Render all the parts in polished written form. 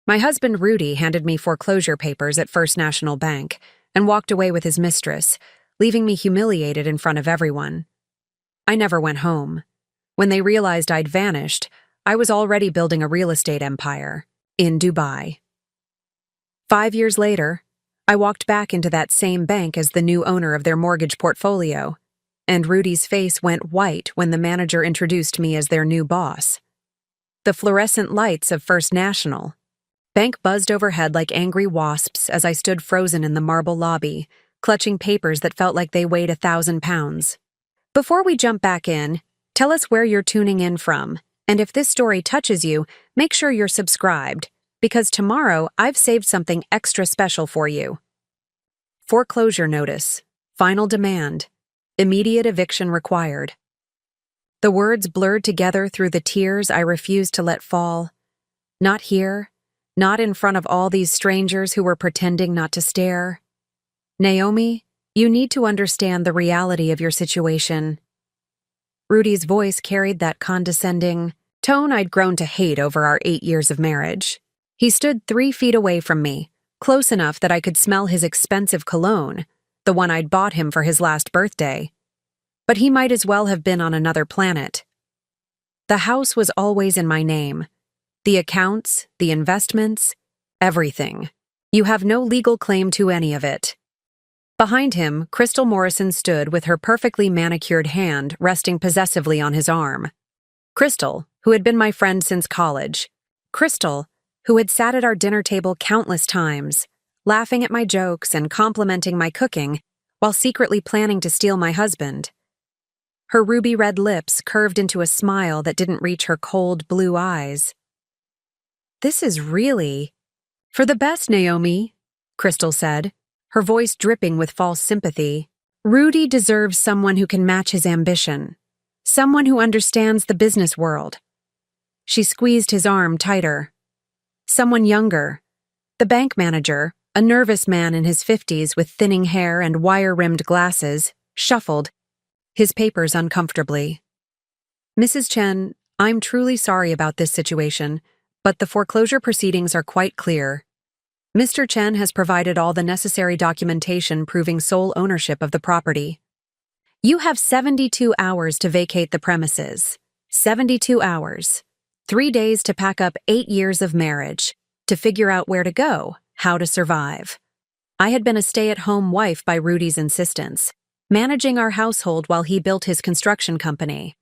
My husband Rudy handed me foreclosure papers at First National Bank and walked away with his mistress, leaving me humiliated in front of everyone. I never went home. When they realized I'd vanished, I was already building a real estate empire in Dubai. 5 years later, I walked back into that same bank as the new owner of their mortgage portfolio, and Rudy's face went white when the manager introduced me as their new boss. The fluorescent lights of First National Bank buzzed overhead like angry wasps as I stood frozen in the marble lobby, clutching papers that felt like they weighed 1,000 pounds. Before we jump back in, tell us where you're tuning in from, and if this story touches you, make sure you're subscribed, because tomorrow I've saved something extra special for you. Foreclosure notice, final demand, immediate eviction required. The words blurred together through the tears I refused to let fall. Not here. Not in front of all these strangers who were pretending not to stare. Naomi, you need to understand the reality of your situation. Rudy's voice carried that condescending tone I'd grown to hate over our 8 years of marriage. He stood 3 feet away from me, close enough that I could smell his expensive cologne, the one I'd bought him for his last birthday. But he might as well have been on another planet. The house was always in my name. The accounts, the investments, everything. You have no legal claim to any of it. Behind him, Crystal Morrison stood with her perfectly manicured hand resting possessively on his arm. Crystal, who had been my friend since college. Crystal, who had sat at our dinner table countless times, laughing at my jokes and complimenting my cooking, while secretly planning to steal my husband. Her ruby red lips curved into a smile that didn't reach her cold blue eyes. This is really for the best, Naomi, Crystal said, her voice dripping with false sympathy. Rudy deserves someone who can match his ambition, someone who understands the business world. She squeezed his arm tighter. Someone younger. The bank manager, a nervous man in his 50s with thinning hair and wire-rimmed glasses, shuffled his papers uncomfortably. Mrs. Chen, I'm truly sorry about this situation, but the foreclosure proceedings are quite clear. Mr. Chen has provided all the necessary documentation proving sole ownership of the property. You have 72 hours to vacate the premises. 72 hours. 3 days to pack up 8 years of marriage, to figure out where to go, how to survive. I had been a stay-at-home wife by Rudy's insistence, managing our household while he built his construction company.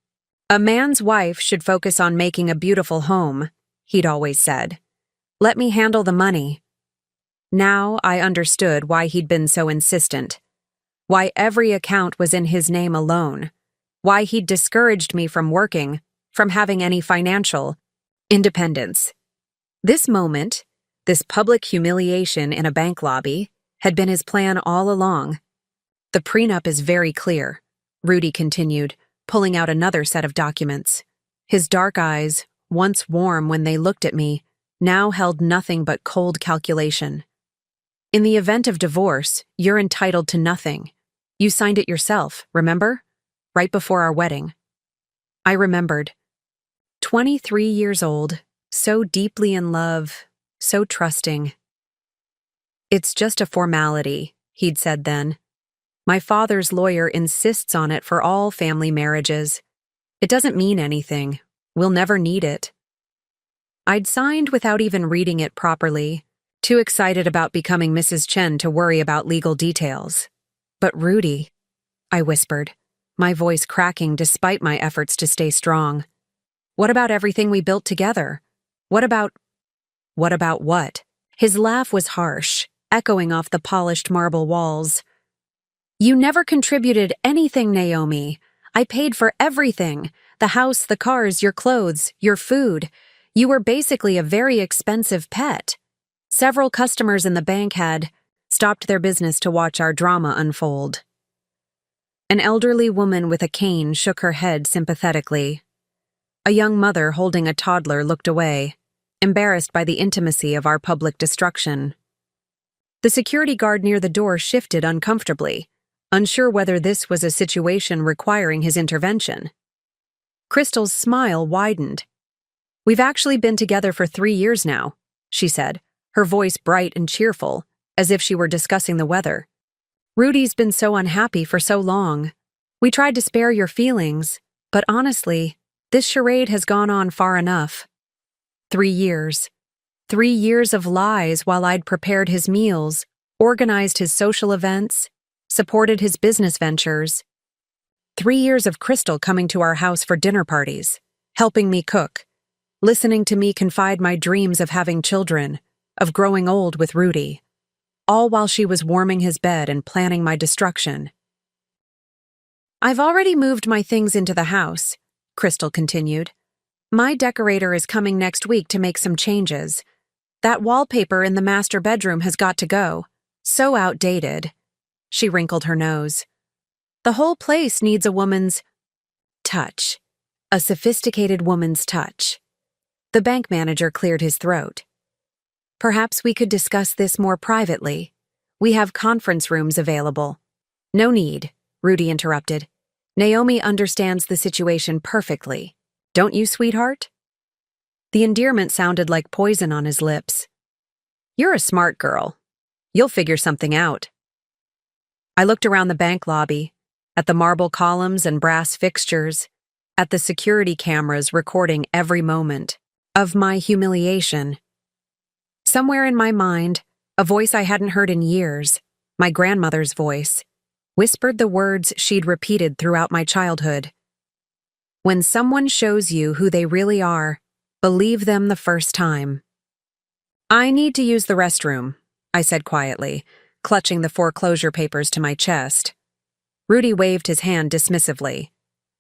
A man's wife should focus on making a beautiful home, he'd always said. Let me handle the money. Now I understood why he'd been so insistent. Why every account was in his name alone. Why he'd discouraged me from working, from having any financial independence. This moment, this public humiliation in a bank lobby, had been his plan all along. The prenup is very clear, Rudy continued, pulling out another set of documents. His dark eyes, once warm when they looked at me, now held nothing but cold calculation. In the event of divorce, you're entitled to nothing. You signed it yourself, remember? Right before our wedding. I remembered. 23 years old, so deeply in love, so trusting. It's just a formality, he'd said then. My father's lawyer insists on it for all family marriages. It doesn't mean anything. We'll never need it. I'd signed without even reading it properly, too excited about becoming Mrs. Chen to worry about legal details. But Rudy, I whispered, my voice cracking despite my efforts to stay strong. What about everything we built together? What about what? His laugh was harsh, echoing off the polished marble walls. You never contributed anything, Naomi. I paid for everything. The house, the cars, your clothes, your food. You were basically a very expensive pet. Several customers in the bank had stopped their business to watch our drama unfold. An elderly woman with a cane shook her head sympathetically. A young mother holding a toddler looked away, embarrassed by the intimacy of our public destruction. The security guard near the door shifted uncomfortably, unsure whether this was a situation requiring his intervention. Crystal's smile widened. We've actually been together for 3 years now, she said, her voice bright and cheerful, as if she were discussing the weather. Rudy's been so unhappy for so long. We tried to spare your feelings, but honestly, this charade has gone on far enough. 3 years. 3 years of lies while I'd prepared his meals, organized his social events, supported his business ventures. 3 years of Crystal coming to our house for dinner parties, helping me cook, listening to me confide my dreams of having children, of growing old with Rudy, all while she was warming his bed and planning my destruction. I've already moved my things into the house, Crystal continued. My decorator is coming next week to make some changes. That wallpaper in the master bedroom has got to go. So outdated. She wrinkled her nose. The whole place needs a woman's touch. A sophisticated woman's touch. The bank manager cleared his throat. Perhaps we could discuss this more privately. We have conference rooms available. No need, Rudy interrupted. Naomi understands the situation perfectly. Don't you, sweetheart? The endearment sounded like poison on his lips. You're a smart girl. You'll figure something out. I looked around the bank lobby, at the marble columns and brass fixtures, at the security cameras recording every moment of my humiliation. Somewhere in my mind, a voice I hadn't heard in years, my grandmother's voice, whispered the words she'd repeated throughout my childhood. When someone shows you who they really are, believe them the first time. I need to use the restroom, I said quietly, clutching the foreclosure papers to my chest. Rudy waved his hand dismissively.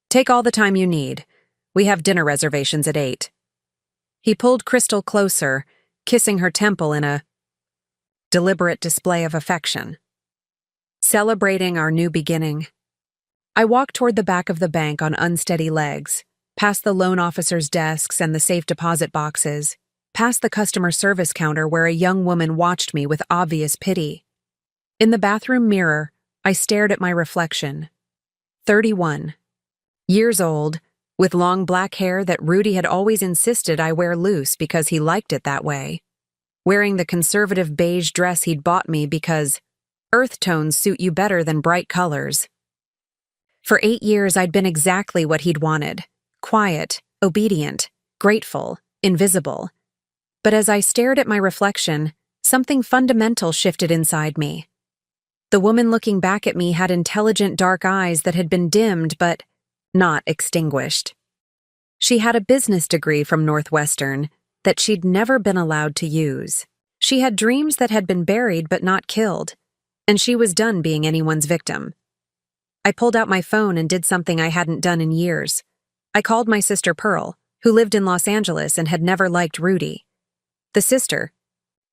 Take all the time you need. We have dinner reservations at 8. He pulled Crystal closer, kissing her temple in a deliberate display of affection. Celebrating our new beginning. I walked toward the back of the bank on unsteady legs, past the loan officer's desks and the safe deposit boxes, past the customer service counter where a young woman watched me with obvious pity. In the bathroom mirror, I stared at my reflection. 31. Years old, with long black hair that Rudy had always insisted I wear loose because he liked it that way. Wearing the conservative beige dress he'd bought me because earth tones suit you better than bright colors. For 8 years, I'd been exactly what he'd wanted. Quiet, obedient, grateful, invisible. But as I stared at my reflection, something fundamental shifted inside me. The woman looking back at me had intelligent dark eyes that had been dimmed but not extinguished. She had a business degree from Northwestern that she'd never been allowed to use. She had dreams that had been buried but not killed, and she was done being anyone's victim. I pulled out my phone and did something I hadn't done in years. I called my sister Pearl, who lived in Los Angeles and had never liked Rudy. The sister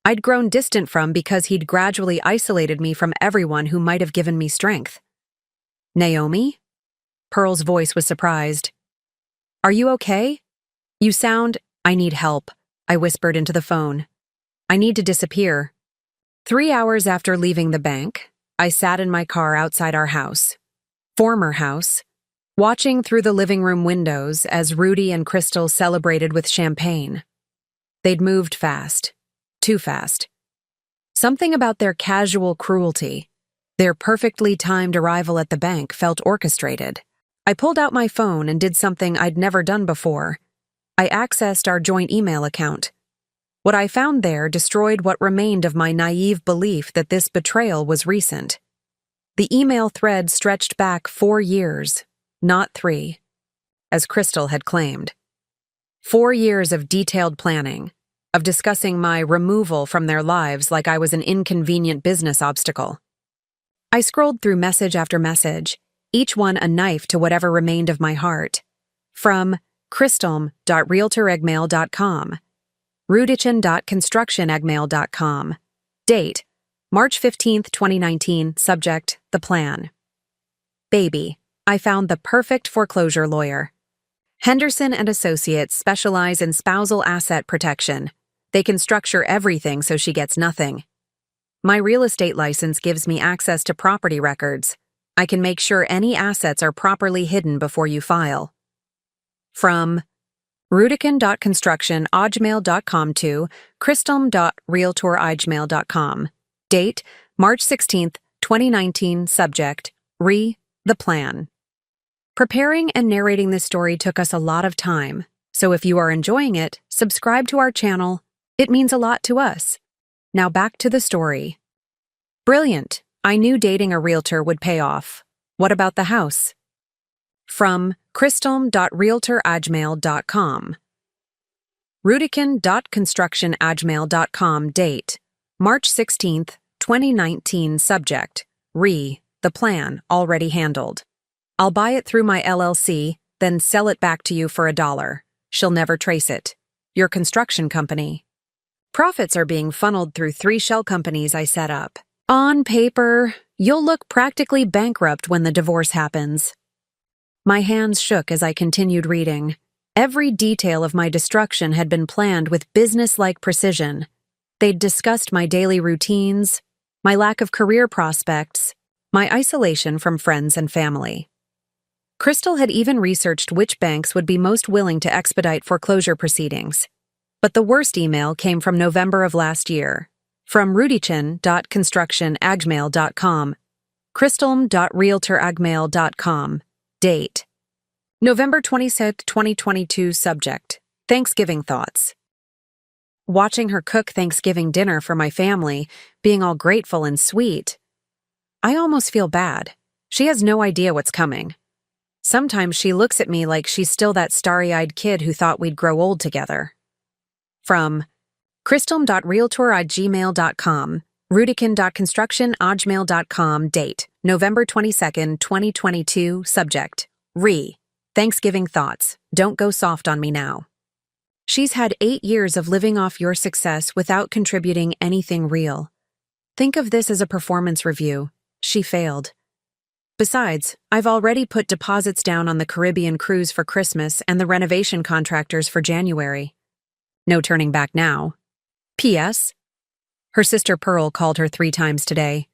I'd grown distant from because he'd gradually isolated me from everyone who might have given me strength. Naomi? Pearl's voice was surprised. Are you okay? You sound— I need help, I whispered into the phone. I need to disappear. 3 hours after leaving the bank, I sat in my car outside our house. Former house, watching through the living room windows as Rudy and Crystal celebrated with champagne. They'd moved fast. Too fast. Something about their casual cruelty, their perfectly timed arrival at the bank felt orchestrated. I pulled out my phone and did something I'd never done before. I accessed our joint email account. What I found there destroyed what remained of my naive belief that this betrayal was recent. The email thread stretched back 4 years, not 3, as Crystal had claimed. 4 years of detailed planning, of discussing my removal from their lives like I was an inconvenient business obstacle. I scrolled through message after message, each one a knife to whatever remained of my heart. From crystalm.realtoregmail.com, rudichin.constructionegmail.com. Date: March 15th, 2019. Subject: The plan. Baby, I found the perfect foreclosure lawyer. Henderson and Associates specialize in spousal asset protection. They can structure everything so she gets nothing. My real estate license gives me access to property records. I can make sure any assets are properly hidden before you file. From rudikin.construction@gmail.com to kristelm.realtor@gmail.com. Date, March 16th, 2019. Subject, the plan. Preparing and narrating this story took us a lot of time, so if you are enjoying it, subscribe to our channel. It means a lot to us. Now back to the story. Brilliant. I knew dating a realtor would pay off. What about the house? From kristelm.realtor@gmail.com. rudikin.construction@gmail.com. Date, March 16th, 2019. Subject, the plan, already handled. I'll buy it through my LLC, then sell it back to you for $1. She'll never trace it. Your construction company. Profits are being funneled through 3 shell companies I set up. On paper, you'll look practically bankrupt when the divorce happens. My hands shook as I continued reading. Every detail of my destruction had been planned with business-like precision. They'd discussed my daily routines, my lack of career prospects, my isolation from friends and family. Crystal had even researched which banks would be most willing to expedite foreclosure proceedings. But the worst email came from November of last year, from rudikin.construction@gmail.com, kristelm.realtor@gmail.com. Date, November 26, 2022. Subject, Thanksgiving thoughts. Watching her cook Thanksgiving dinner for my family, being all grateful and sweet. I almost feel bad. She has no idea what's coming. Sometimes she looks at me like she's still that starry-eyed kid who thought we'd grow old together. From kristelm.realtor@gmail.com, rudikin.construction@gmail.com. Date, November 22nd, 2022. Subject, Thanksgiving thoughts. Don't go soft on me now. She's had 8 years of living off your success without contributing anything real. Think of this as a performance review. She failed. Besides, I've already put deposits down on the Caribbean cruise for Christmas and the renovation contractors for January. No turning back now. P.S. Her sister Pearl called her 3 times today.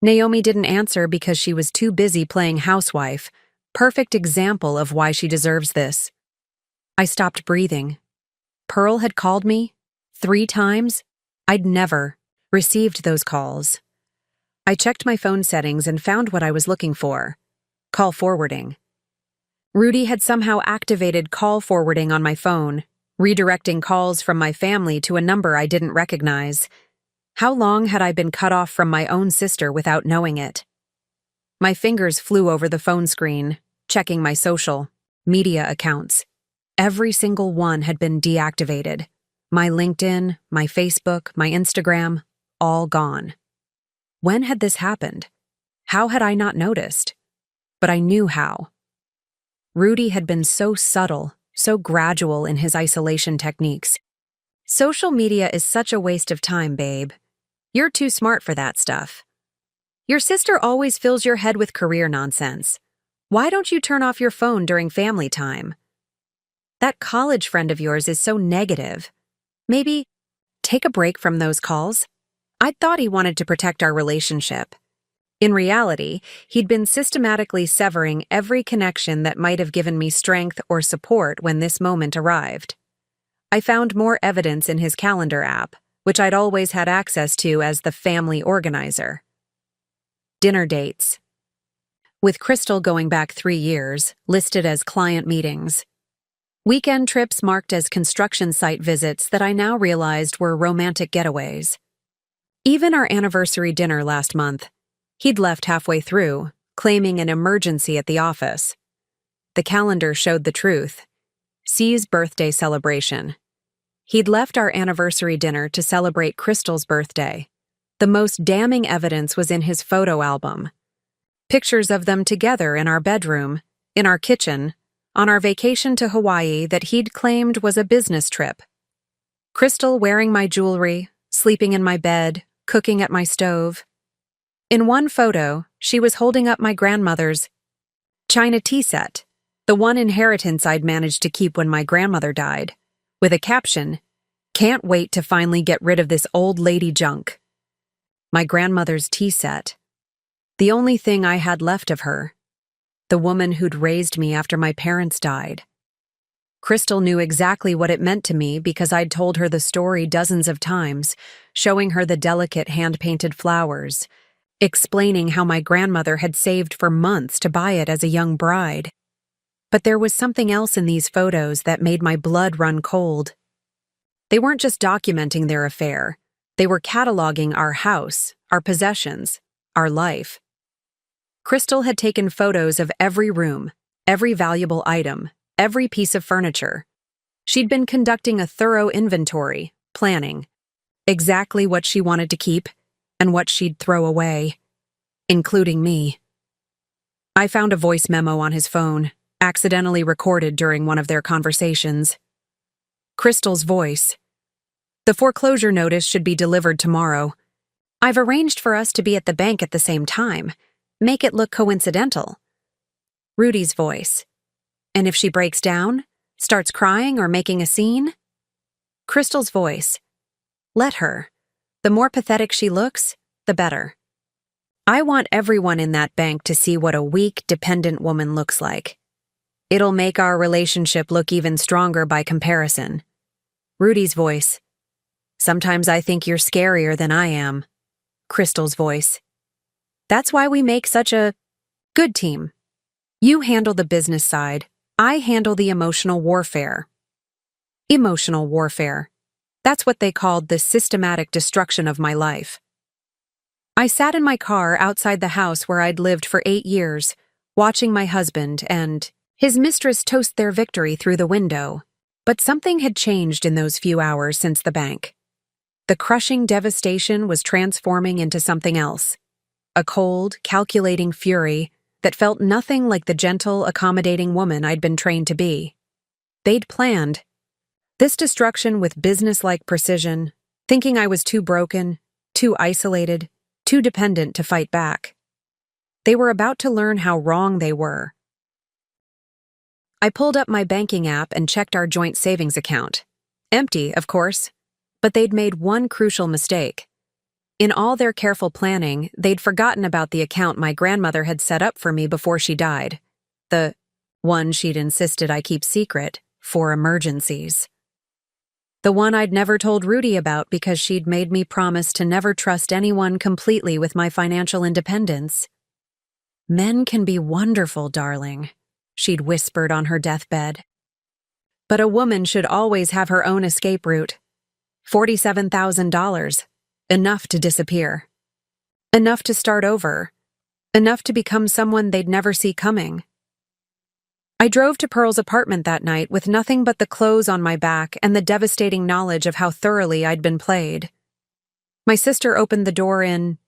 Naomi didn't answer because she was too busy playing housewife. Perfect example of why she deserves this. I stopped breathing. Pearl had called me 3 times? I'd never received those calls. I checked my phone settings and found what I was looking for. Call forwarding. Rudy had somehow activated call forwarding on my phone, redirecting calls from my family to a number I didn't recognize. How long had I been cut off from my own sister without knowing it? My fingers flew over the phone screen, checking my social media accounts. Every single one had been deactivated. My LinkedIn, my Facebook, my Instagram, all gone. When had this happened? How had I not noticed? But I knew how. Rudy had been so subtle, so gradual in his isolation techniques. Social media is such a waste of time, babe. You're too smart for that stuff. Your sister always fills your head with career nonsense. Why don't you turn off your phone during family time? That college friend of yours is so negative. Maybe take a break from those calls? I thought he wanted to protect our relationship. In reality, he'd been systematically severing every connection that might have given me strength or support when this moment arrived. I found more evidence in his calendar app, which I'd always had access to as the family organizer. Dinner dates. With Crystal going back 3 years, listed as client meetings. Weekend trips marked as construction site visits that I now realized were romantic getaways. Even our anniversary dinner last month, he'd left halfway through, claiming an emergency at the office. The calendar showed the truth. C's birthday celebration. He'd left our anniversary dinner to celebrate Crystal's birthday. The most damning evidence was in his photo album. Pictures of them together in our bedroom, in our kitchen, on our vacation to Hawaii that he'd claimed was a business trip. Crystal wearing my jewelry, sleeping in my bed, cooking at my stove. In one photo, she was holding up my grandmother's china tea set, the one inheritance I'd managed to keep when my grandmother died, with a caption, "Can't wait to finally get rid of this old lady junk." My grandmother's tea set. The only thing I had left of her. The woman who'd raised me after my parents died. Crystal knew exactly what it meant to me because I'd told her the story dozens of times, showing her the delicate hand-painted flowers, explaining how my grandmother had saved for months to buy it as a young bride. But there was something else in these photos that made my blood run cold. They weren't just documenting their affair. They were cataloging our house, our possessions, our life. Crystal had taken photos of every room, every valuable item, every piece of furniture. She'd been conducting a thorough inventory, planning exactly what she wanted to keep and what she'd throw away, including me. I found a voice memo on his phone, accidentally recorded during one of their conversations. Crystal's voice. "The foreclosure notice should be delivered tomorrow. I've arranged for us to be at the bank at the same time. Make it look coincidental." Rudy's voice. "And if she breaks down, starts crying or making a scene?" Crystal's voice. "Let her. The more pathetic she looks, the better. I want everyone in that bank to see what a weak, dependent woman looks like. It'll make our relationship look even stronger by comparison." Rudy's voice. "Sometimes I think you're scarier than I am." Crystal's voice. "That's why we make such a good team. You handle the business side. I handle the emotional warfare." Emotional warfare. That's what they called the systematic destruction of my life. I sat in my car outside the house where I'd lived for 8 years, watching my husband and his mistress toast their victory through the window. But something had changed in those few hours since the bank. The crushing devastation was transforming into something else. A cold, calculating fury that felt nothing like the gentle, accommodating woman I'd been trained to be. They'd planned this destruction with business-like precision, thinking I was too broken, too isolated, too dependent to fight back. They were about to learn how wrong they were. I pulled up my banking app and checked our joint savings account. Empty, of course, but they'd made one crucial mistake. In all their careful planning, they'd forgotten about the account my grandmother had set up for me before she died. The one she'd insisted I keep secret for emergencies. The one I'd never told Rudy about because she'd made me promise to never trust anyone completely with my financial independence. "Men can be wonderful, darling," she'd whispered on her deathbed. "But a woman should always have her own escape route. $47,000. Enough to disappear. Enough to start over. Enough to become someone they'd never see coming." I drove to Pearl's apartment that night with nothing but the clothes on my back and the devastating knowledge of how thoroughly I'd been played. My sister opened the door in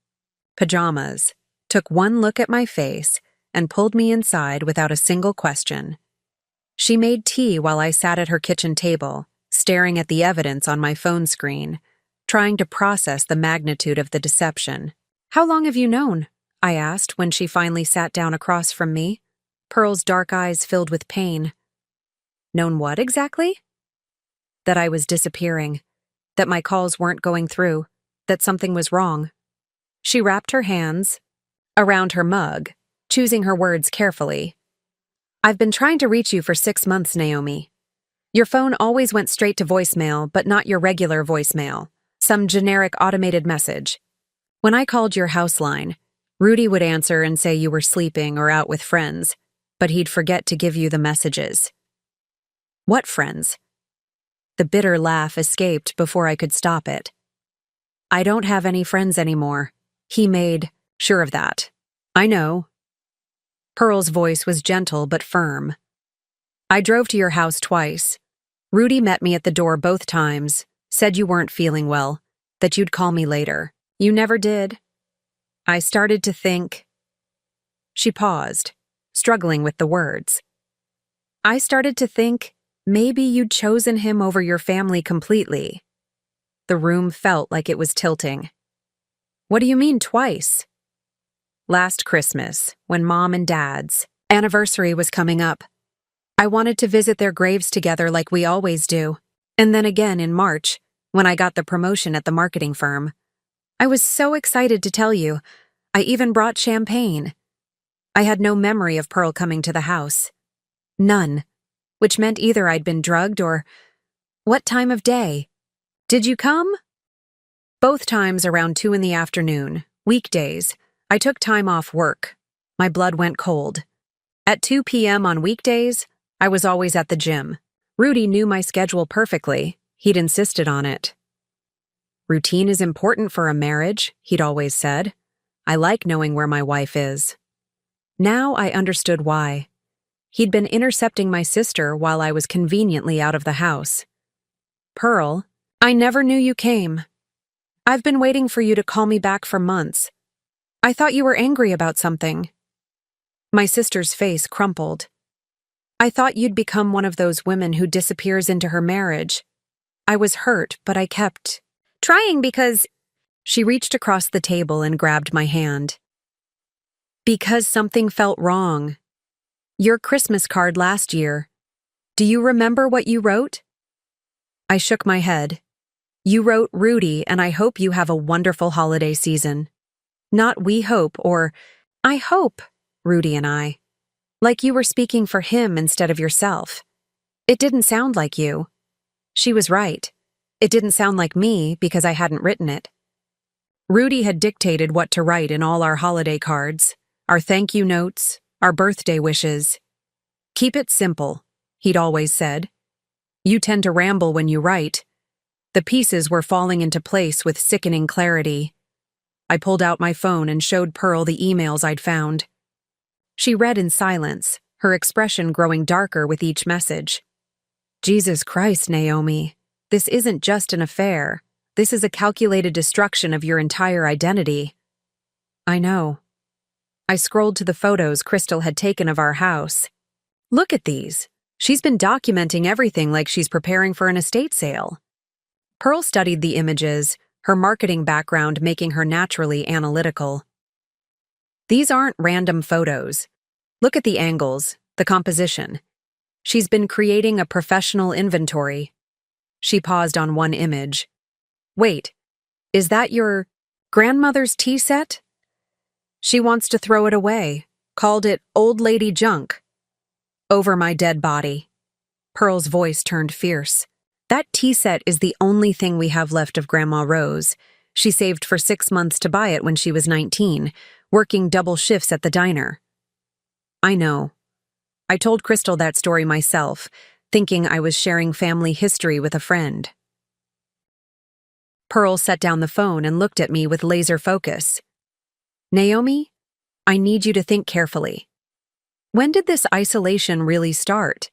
pajamas, took one look at my face, and pulled me inside without a single question. She made tea while I sat at her kitchen table, staring at the evidence on my phone screen, trying to process the magnitude of the deception. "How long have you known?" I asked when she finally sat down across from me, Pearl's dark eyes filled with pain. "Known what exactly?" "That I was disappearing, that my calls weren't going through, that something was wrong." She wrapped her hands around her mug, choosing her words carefully. "I've been trying to reach you for 6 months, Naomi. Your phone always went straight to voicemail, but not your regular voicemail, some generic automated message. When I called your house line, Rudy would answer and say you were sleeping or out with friends, but he'd forget to give you the messages." "What friends?" The bitter laugh escaped before I could stop it. "I don't have any friends anymore. He made sure of that." "I know." Pearl's voice was gentle but firm. "I drove to your house twice. Rudy met me at the door both times, said you weren't feeling well, that you'd call me later. You never did. I started to think—" She paused, struggling with the words. "I started to think maybe you'd chosen him over your family completely." The room felt like it was tilting. "What do you mean twice?" "Last Christmas, when Mom and Dad's anniversary was coming up. I wanted to visit their graves together like we always do. And then again in March, when I got the promotion at the marketing firm. I was so excited to tell you. I even brought champagne. I had no memory of Pearl coming to the house. None. which meant either I'd been drugged or, what time of day? Did you come? Both times around 2 in the afternoon, weekdays. I took time off work. My blood went cold. At 2 p.m. on weekdays, I was always at the gym. Rudy knew my schedule perfectly. He'd insisted on it. Routine is important for a marriage, he'd always said. I like knowing where my wife is. Now I understood why. He'd been intercepting my sister while I was conveniently out of the house. Pearl, I never knew you came. I've been waiting for you to call me back for months. I thought you were angry about something. My sister's face crumpled. I thought you'd become one of those women who disappears into her marriage. I was hurt, but I kept trying because... She reached across the table and grabbed my hand. Because something felt wrong. Your Christmas card last year. Do you remember what you wrote? I shook my head. You wrote, Rudy, and I hope you have a wonderful holiday season. Not we hope or I hope, Rudy and I. Like you were speaking for him instead of yourself. It didn't sound like you. She was right. It didn't sound like me because I hadn't written it. Rudy had dictated what to write in all our holiday cards, our thank you notes, our birthday wishes. Keep it simple, he'd always said. You tend to ramble when you write. The pieces were falling into place with sickening clarity. I pulled out my phone and showed Pearl the emails I'd found. She read in silence, her expression growing darker with each message. Jesus Christ, Naomi, this isn't just an affair. This is a calculated destruction of your entire identity. I know. I scrolled to the photos Crystal had taken of our house. Look at these. She's been documenting everything like she's preparing for an estate sale. Pearl studied the images, her marketing background making her naturally analytical. These aren't random photos. Look at the angles, the composition. She's been creating a professional inventory. She paused on one image. Wait, is that your grandmother's tea set? She wants to throw it away, called it old lady junk. Over my dead body. Pearl's voice turned fierce. That tea set is the only thing we have left of Grandma Rose. She saved for 6 months to buy it when she was 19, working double shifts at the diner. I know. I told Crystal that story myself, thinking I was sharing family history with a friend. Pearl set down the phone and looked at me with laser focus. Naomi, I need you to think carefully. When did this isolation really start?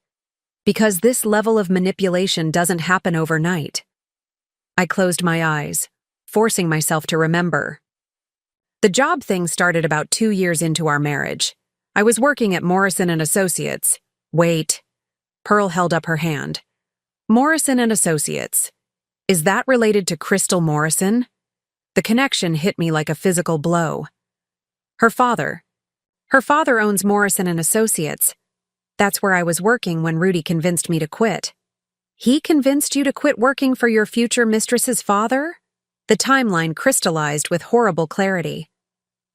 Because this level of manipulation doesn't happen overnight. I closed my eyes, forcing myself to remember. The job thing started about 2 years into our marriage. I was working at Morrison & Associates. Wait. Pearl held up her hand. Morrison & Associates. Is that related to Crystal Morrison? The connection hit me like a physical blow. Her father owns Morrison & Associates. That's where I was working when Rudy convinced me to quit. He convinced you to quit working for your future mistress's father? The timeline crystallized with horrible clarity.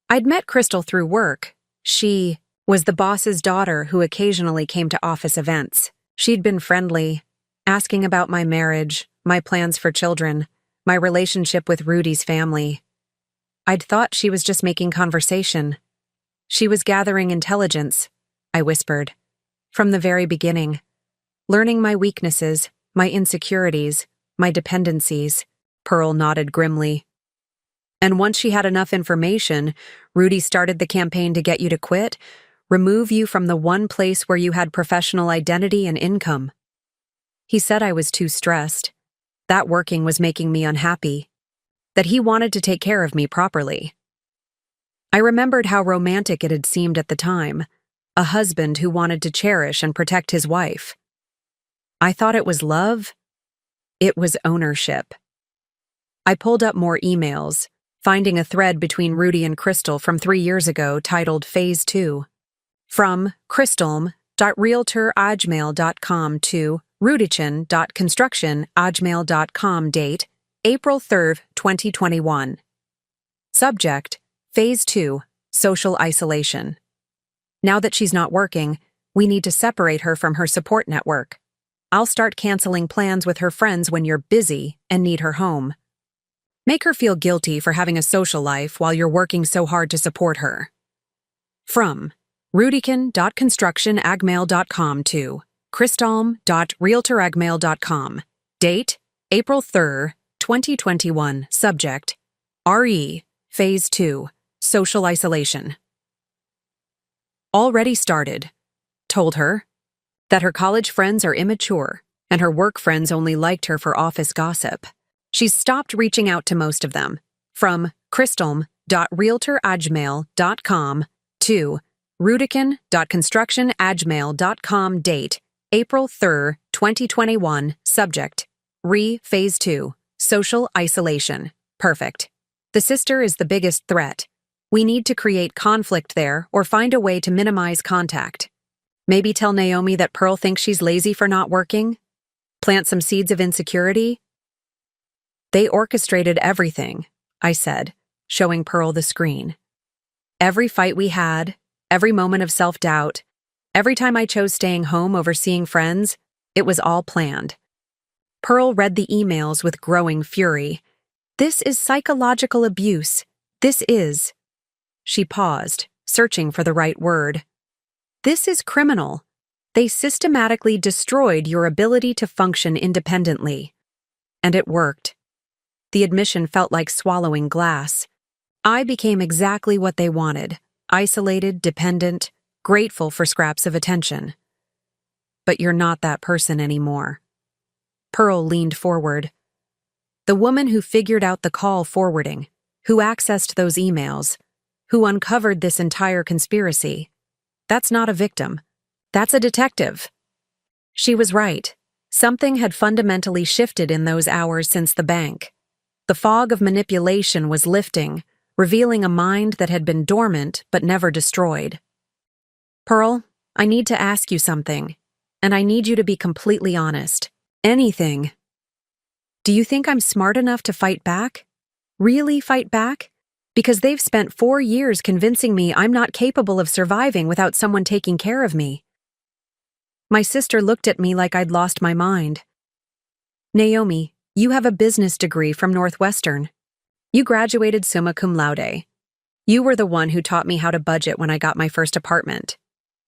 I'd met Crystal through work. She was the boss's daughter who occasionally came to office events. She'd been friendly, asking about my marriage, my plans for children, my relationship with Rudy's family. I'd thought she was just making conversation. She was gathering intelligence, I whispered. From the very beginning. Learning my weaknesses, my insecurities, my dependencies. Pearl nodded grimly. And once she had enough information, Rudy started the campaign to get you to quit, remove you from the one place where you had professional identity and income. He said I was too stressed. That working was making me unhappy. That he wanted to take care of me properly. I remembered how romantic it had seemed at the time, a husband who wanted to cherish and protect his wife. I thought it was love. It was ownership. I pulled up more emails, finding a thread between Rudy and Crystal from 3 years ago titled Phase 2. From crystalm.realtorajmail.com to rudichin.construction@gmail.com. Date, April 3, 2021. Subject, Phase 2, Social Isolation. Now that she's not working, We need to separate her from her support network. I'll start canceling plans with her friends when you're busy and need her home. Make her feel guilty for having a social life while you're working so hard to support her. From rudikin.constructionagmail.com to kristalm.realtoragmail.com. Date, April 3rd, 2021. Subject, RE, Phase 2, Social Isolation. Already started. Told her that her college friends are immature and her work friends only liked her for office gossip. She's stopped reaching out to most of them. From kristalm.realtoragmail.com to rudikin.constructionagmail.com. Date, April 3rd, 2021. Subject, Phase 2, Social Isolation. Perfect. The sister is the biggest threat. We need to create conflict there or find a way to minimize contact. Maybe tell Naomi that Pearl thinks she's lazy for not working? Plant some seeds of insecurity? They orchestrated everything, I said, showing Pearl the screen. Every fight we had, every moment of self-doubt, every time I chose staying home over seeing friends, it was all planned. Pearl read the emails with growing fury. This is psychological abuse. This is. She paused, searching for the right word. This is criminal. They systematically destroyed your ability to function independently. And it worked. The admission felt like swallowing glass. I became exactly what they wanted, isolated, dependent, grateful for scraps of attention. But you're not that person anymore. Pearl leaned forward. The woman who figured out the call forwarding, who accessed those emails, who uncovered this entire conspiracy. That's not a victim. That's a detective. She was right. Something had fundamentally shifted in those hours since the bank. The fog of manipulation was lifting, revealing a mind that had been dormant but never destroyed. Pearl, I need to ask you something, and I need you to be completely honest. Anything. Do you think I'm smart enough to fight back? Really fight back? Because they've spent 4 years convincing me I'm not capable of surviving without someone taking care of me. My sister looked at me like I'd lost my mind. Naomi, you have a business degree from Northwestern. You graduated summa cum laude. You were the one who taught me how to budget when I got my first apartment.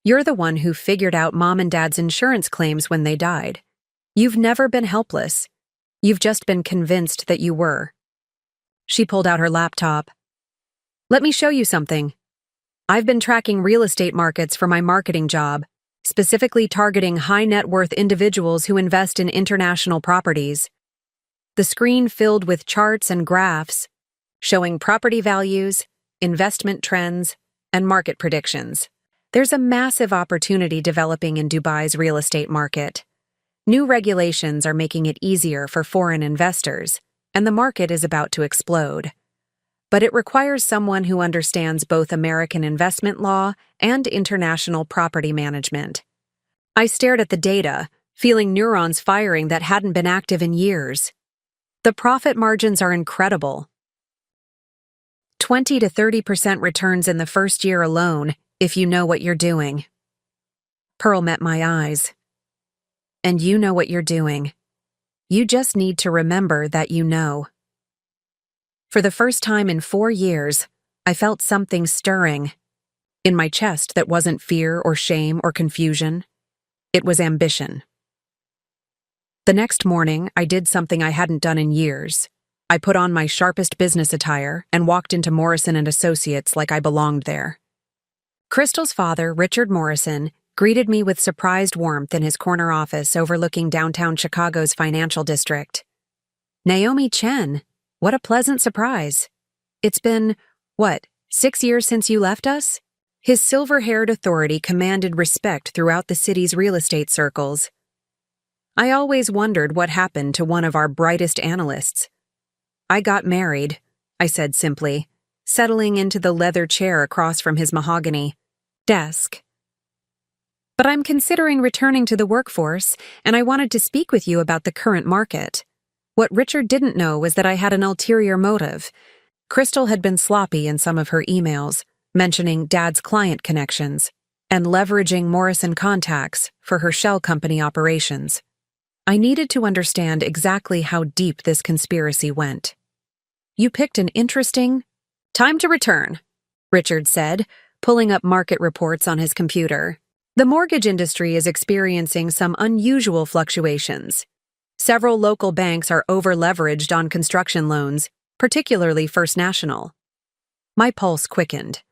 You're the one who figured out Mom and Dad's insurance claims when they died. You've never been helpless. You've just been convinced that you were. She pulled out her laptop. Let me show you something. I've been tracking real estate markets for my marketing job, specifically targeting high-net-worth individuals who invest in international properties. The screen filled with charts and graphs, showing property values, investment trends, and market predictions. There's a massive opportunity developing in Dubai's real estate market. New regulations are making it easier for foreign investors, and the market is about to explode. But it requires someone who understands both American investment law and international property management. I stared at the data, feeling neurons firing that hadn't been active in years. The profit margins are incredible. 20 to 30% returns in the first year alone, if you know what you're doing. Pearl met my eyes. And you know what you're doing. You just need to remember that you know. For the first time in 4 years, I felt something stirring. In my chest that wasn't fear or shame or confusion. It was ambition. The next morning, I did something I hadn't done in years. I put on my sharpest business attire and walked into Morrison & Associates like I belonged there. Crystal's father, Richard Morrison, greeted me with surprised warmth in his corner office overlooking downtown Chicago's financial district. Naomi Chen, what a pleasant surprise. It's been, 6 years since you left us? His silver-haired authority commanded respect throughout the city's real estate circles. I always wondered what happened to one of our brightest analysts. I got married, I said simply, settling into the leather chair across from his mahogany desk. But I'm considering returning to the workforce, and I wanted to speak with you about the current market. What Richard didn't know was that I had an ulterior motive. Crystal had been sloppy in some of her emails, mentioning Dad's client connections. and leveraging Morrison contacts for her shell company operations. I needed to understand exactly how deep this conspiracy went. You picked an interesting time to return, Richard said, pulling up market reports on his computer. The mortgage industry is experiencing some unusual fluctuations. Several local banks are over-leveraged on construction loans, particularly First National. My pulse quickened.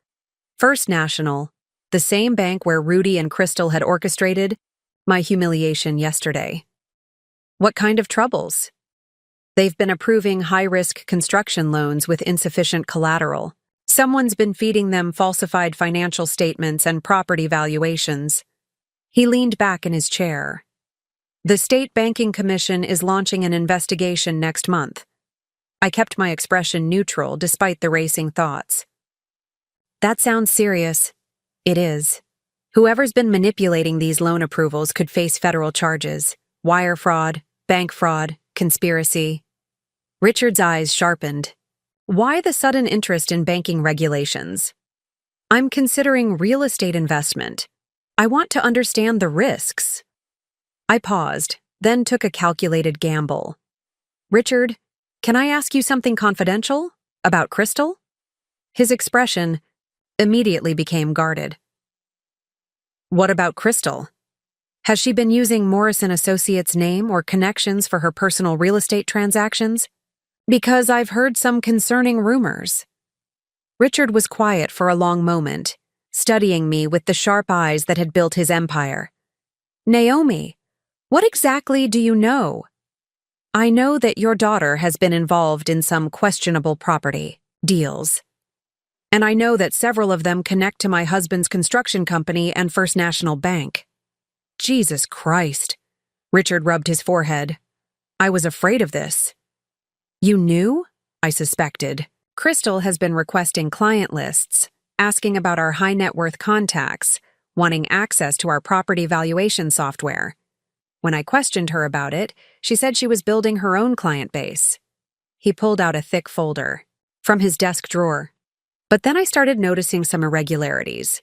First National, the same bank where Rudy and Crystal had orchestrated my humiliation yesterday. What kind of troubles? They've been approving high-risk construction loans with insufficient collateral. Someone's been feeding them falsified financial statements and property valuations. He leaned back in his chair. The State Banking Commission is launching an investigation next month. I kept my expression neutral despite the racing thoughts. That sounds serious. It is. Whoever's been manipulating these loan approvals could face federal charges: wire fraud, bank fraud, conspiracy. Richard's eyes sharpened. Why the sudden interest in banking regulations? I'm considering real estate investment. I want to understand the risks. I paused, then took a calculated gamble. Richard, can I ask you something confidential? About Crystal? His expression immediately became guarded. What about Crystal? Has she been using Morrison Associates' name or connections for her personal real estate transactions? Because I've heard some concerning rumors. Richard was quiet for a long moment, studying me with the sharp eyes that had built his empire. Naomi, what exactly do you know? I know that your daughter has been involved in some questionable property deals. And I know that several of them connect to my husband's construction company and First National Bank. Jesus Christ. Richard rubbed his forehead. I was afraid of this. You knew? I suspected. Crystal has been requesting client lists, asking about our high net worth contacts, wanting access to our property valuation software. When I questioned her about it, she said she was building her own client base. He pulled out a thick folder from his desk drawer. But then I started noticing some irregularities.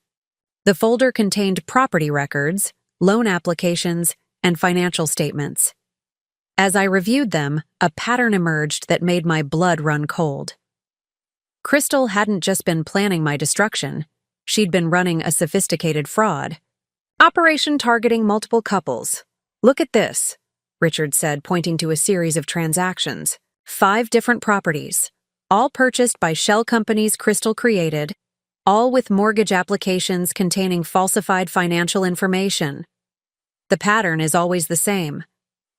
The folder contained property records, loan applications, and financial statements. As I reviewed them, a pattern emerged that made my blood run cold. Crystal hadn't just been planning my destruction. She'd been running a sophisticated fraud. Operation targeting multiple couples. Look at this, Richard said, pointing to a series of transactions. 5 different properties. All purchased by shell companies Crystal created, all with mortgage applications containing falsified financial information. The pattern is always the same.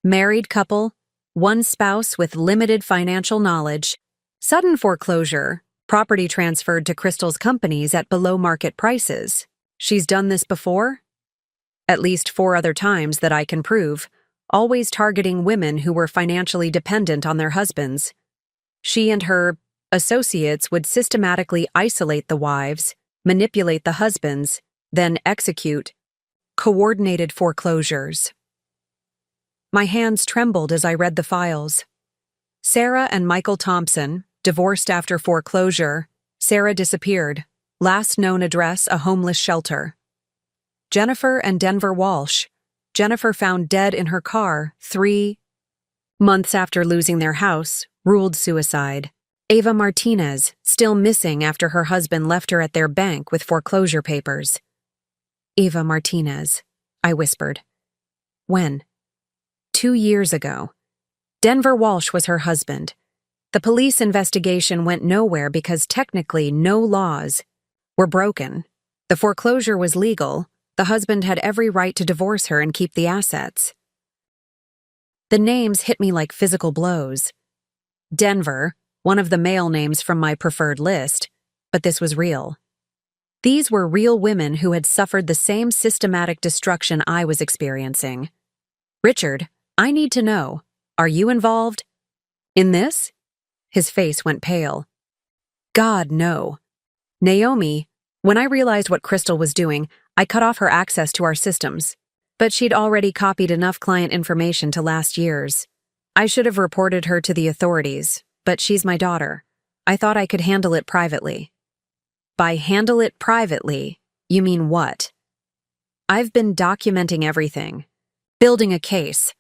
Married couple, one spouse with limited financial knowledge, sudden foreclosure, property transferred to Crystal's companies at below-market prices. She's done this before? At least 4 other times that I can prove, always targeting women who were financially dependent on their husbands. She and her associates would systematically isolate the wives, manipulate the husbands, then execute coordinated foreclosures. My hands trembled as I read the files. Sarah and Michael Thompson, divorced after foreclosure. Sarah disappeared. Last known address, a homeless shelter. Jennifer and Denver Walsh. Jennifer found dead in her car 3 months after losing their house, ruled suicide. Ava Martinez, still missing after her husband left her at their bank with foreclosure papers. Ava Martinez, I whispered. When? 2 years ago. Denver Walsh was her husband. The police investigation went nowhere because technically no laws were broken. The foreclosure was legal. The husband had every right to divorce her and keep the assets. The names hit me like physical blows. Denver, one of the male names from my preferred list, but this was real. These were real women who had suffered the same systematic destruction I was experiencing. Richard, I need to know, are you involved in this? His face went pale. God, no. Naomi, when I realized what Crystal was doing, I cut off her access to our systems. But she'd already copied enough client information to last years. I should have reported her to the authorities, but she's my daughter. I thought I could handle it privately. By handle it privately, you mean what? I've been documenting everything, building a case.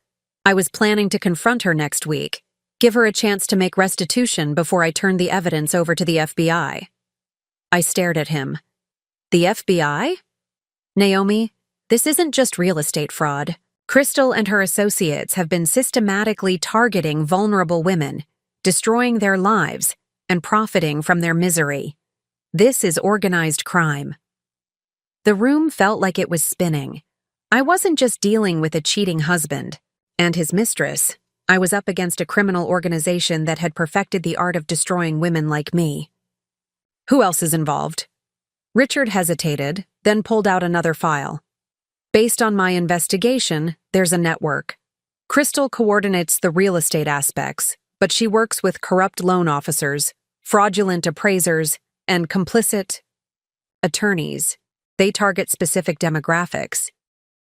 I was planning to confront her next week, give her a chance to make restitution before I turned the evidence over to the FBI. I stared at him. The FBI? Naomi, this isn't just real estate fraud. Crystal and her associates have been systematically targeting vulnerable women, destroying their lives, and profiting from their misery. This is organized crime. The room felt like it was spinning. I wasn't just dealing with a cheating husband and his mistress. I was up against a criminal organization that had perfected the art of destroying women like me. Who else is involved? Richard hesitated, then pulled out another file. Based on my investigation, there's a network. Crystal coordinates the real estate aspects, but she works with corrupt loan officers, fraudulent appraisers, and complicit attorneys. They target specific demographics: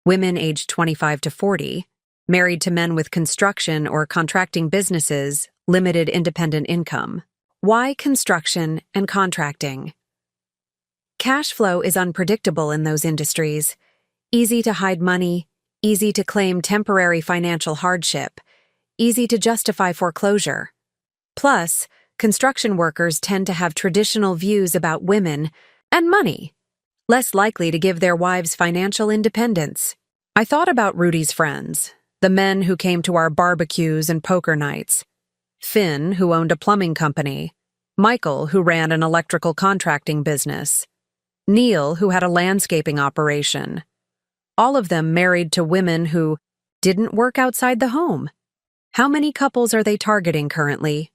women aged 25 to 40, married to men with construction or contracting businesses, limited independent income. Why construction and contracting? Cash flow is unpredictable in those industries. Easy to hide money, easy to claim temporary financial hardship, easy to justify foreclosure. Plus, construction workers tend to have traditional views about women and money, less likely to give their wives financial independence. I thought about Rudy's friends, the men who came to our barbecues and poker nights. Finn, who owned a plumbing company. Michael, who ran an electrical contracting business. Neil, who had a landscaping operation. All of them married to women who didn't work outside the home. How many couples are they targeting currently?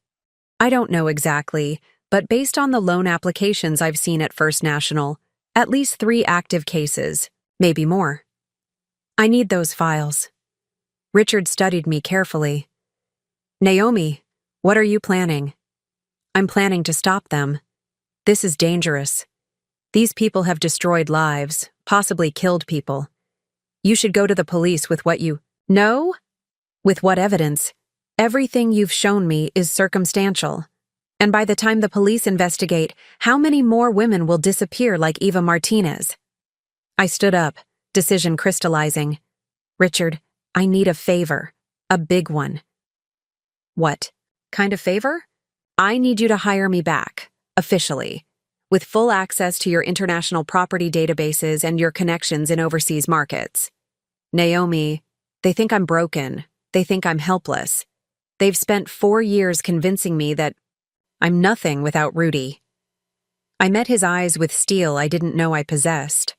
I don't know exactly, but based on the loan applications I've seen at First National, at least 3 active cases, maybe more. I need those files. Richard studied me carefully. Naomi, what are you planning? I'm planning to stop them. This is dangerous. These people have destroyed lives, possibly killed people. You should go to the police with what you know? With what evidence? Everything you've shown me is circumstantial. And by the time the police investigate, how many more women will disappear like Eva Martinez? I stood up, decision crystallizing. Richard, I need a favor. A big one. What kind of favor? I need you to hire me back, officially, with full access to your international property databases and your connections in overseas markets. Naomi, they think I'm broken. They think I'm helpless. They've spent 4 years convincing me that I'm nothing without Rudy. I met his eyes with steel I didn't know I possessed.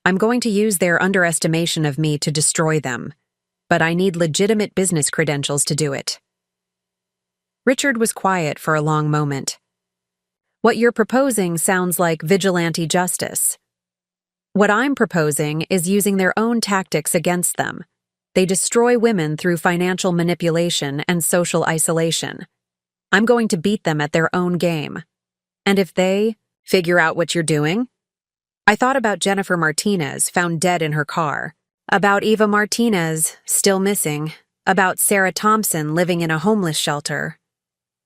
I'm going to use their underestimation of me to destroy them, but I need legitimate business credentials to do it. Richard was quiet for a long moment. What you're proposing sounds like vigilante justice. What I'm proposing is using their own tactics against them. They destroy women through financial manipulation and social isolation. I'm going to beat them at their own game. And if they figure out what you're doing? I thought about Jennifer Martinez, found dead in her car. About Eva Martinez, still missing. About Sarah Thompson living in a homeless shelter.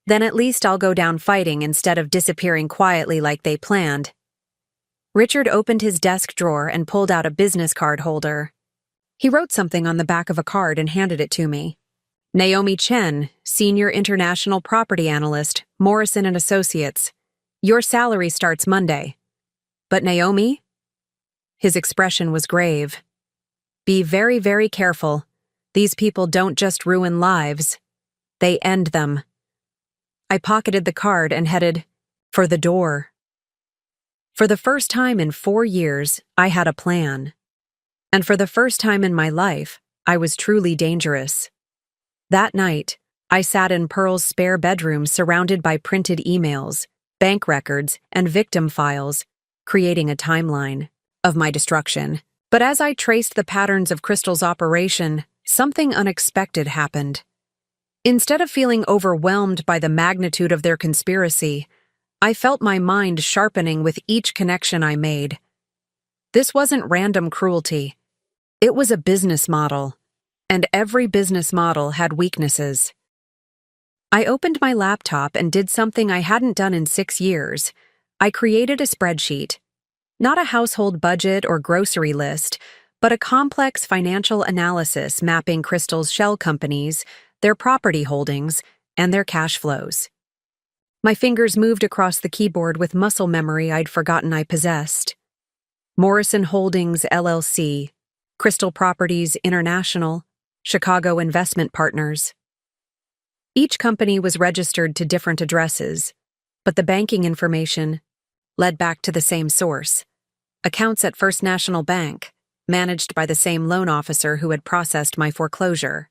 Then at least I'll go down fighting instead of disappearing quietly like they planned. Richard opened his desk drawer and pulled out a business card holder. He wrote something on the back of a card and handed it to me. Naomi Chen, Senior International Property Analyst, Morrison & Associates. Your salary starts Monday. But Naomi? His expression was grave. Be very, very careful. These people don't just ruin lives. They end them. I pocketed the card and headed for the door. For the first time in 4 years, I had a plan. And for the first time in my life, I was truly dangerous. That night, I sat in Pearl's spare bedroom surrounded by printed emails, bank records, and victim files, creating a timeline of my destruction. But as I traced the patterns of Crystal's operation, something unexpected happened. Instead of feeling overwhelmed by the magnitude of their conspiracy, I felt my mind sharpening with each connection I made. This wasn't random cruelty. It was a business model, and every business model had weaknesses. I opened my laptop and did something I hadn't done in 6 years. I created a spreadsheet. Not a household budget or grocery list, but a complex financial analysis mapping Crystal's shell companies, their property holdings, and their cash flows. My fingers moved across the keyboard with muscle memory I'd forgotten I possessed. Morrison Holdings, LLC, Crystal Properties International, Chicago Investment Partners. Each company was registered to different addresses, but the banking information led back to the same source. Accounts at First National Bank, managed by the same loan officer who had processed my foreclosure.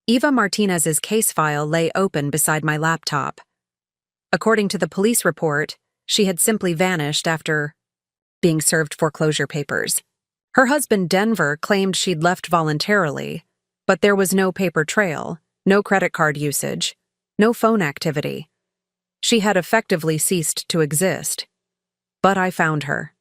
Eva Martinez's case file lay open beside my laptop. According to the police report, she had simply vanished after being served foreclosure papers. Her husband, Denver, claimed she'd left voluntarily, but there was no paper trail, no credit card usage, no phone activity. She had effectively ceased to exist. But I found her.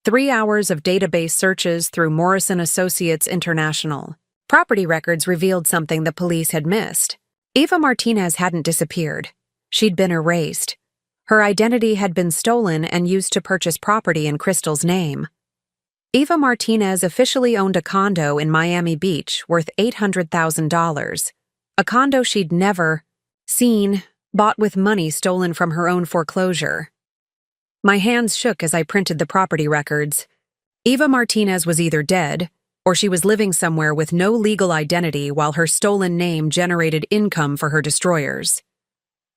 3 hours of database searches through Morrison Associates International. Property records revealed something the police had missed. Eva Martinez hadn't disappeared. She'd been erased. Her identity had been stolen and used to purchase property in Crystal's name. Eva Martinez officially owned a condo in Miami Beach worth $800,000. A condo she'd never seen, bought with money stolen from her own foreclosure. My hands shook as I printed the property records. Eva Martinez was either dead, or she was living somewhere with no legal identity while her stolen name generated income for her destroyers.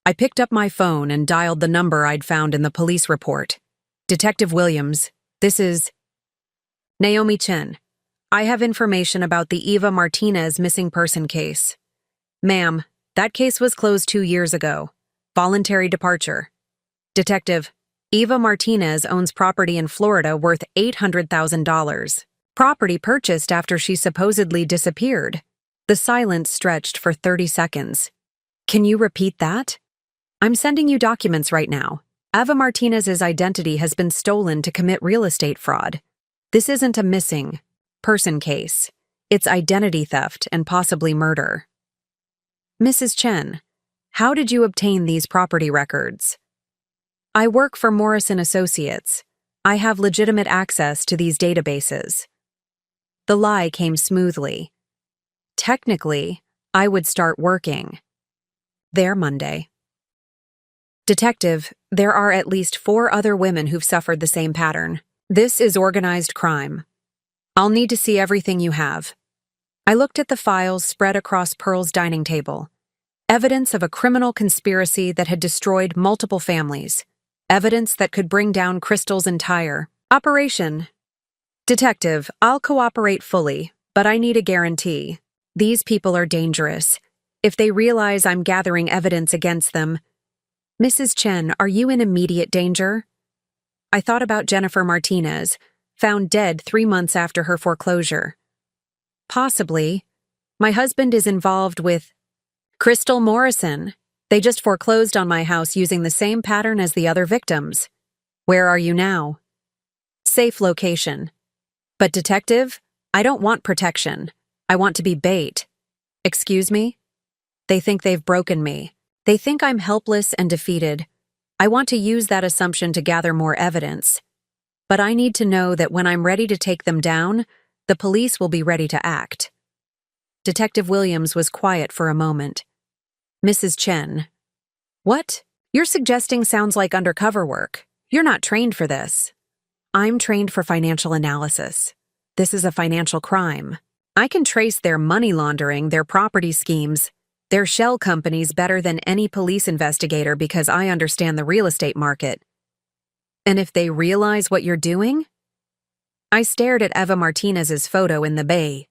I picked up my phone and dialed the number I'd found in the police report. Detective Williams, this is Naomi Chen. I have information about the Eva Martinez missing person case. Ma'am, that case was closed 2 years ago. Voluntary departure. Detective, Eva Martinez owns property in Florida worth $800,000. Property purchased after she supposedly disappeared. The silence stretched for 30 seconds. Can you repeat that? I'm sending you documents right now. Eva Martinez's identity has been stolen to commit real estate fraud. This isn't a missing person case. It's identity theft and possibly murder. Mrs. Chen, how did you obtain these property records? I work for Morrison Associates. I have legitimate access to these databases. The lie came smoothly. Technically, I would start working there Monday. Detective, there are at least 4 other women who've suffered the same pattern. This is organized crime. I'll need to see everything you have. I looked at the files spread across Pearl's dining table. Evidence of a criminal conspiracy that had destroyed multiple families. Evidence that could bring down Crystal's entire operation. Detective, I'll cooperate fully, but I need a guarantee. These people are dangerous. If they realize I'm gathering evidence against them. Mrs. Chen, are you in immediate danger? I thought about Jennifer Martinez, found dead 3 months after her foreclosure. Possibly. My husband is involved with Crystal Morrison. They just foreclosed on my house using the same pattern as the other victims. Where are you now? Safe location. But detective, I don't want protection. I want to be bait. Excuse me? They think they've broken me. They think I'm helpless and defeated. I want to use that assumption to gather more evidence. But I need to know that when I'm ready to take them down, the police will be ready to act. Detective Williams was quiet for a moment. Mrs. Chen. What? You're suggesting sounds like undercover work. You're not trained for this. I'm trained for financial analysis. This is a financial crime. I can trace their money laundering, their property schemes, their shell companies better than any police investigator because I understand the real estate market. And if they realize what you're doing? I stared at Eva Martinez's photo in the bay.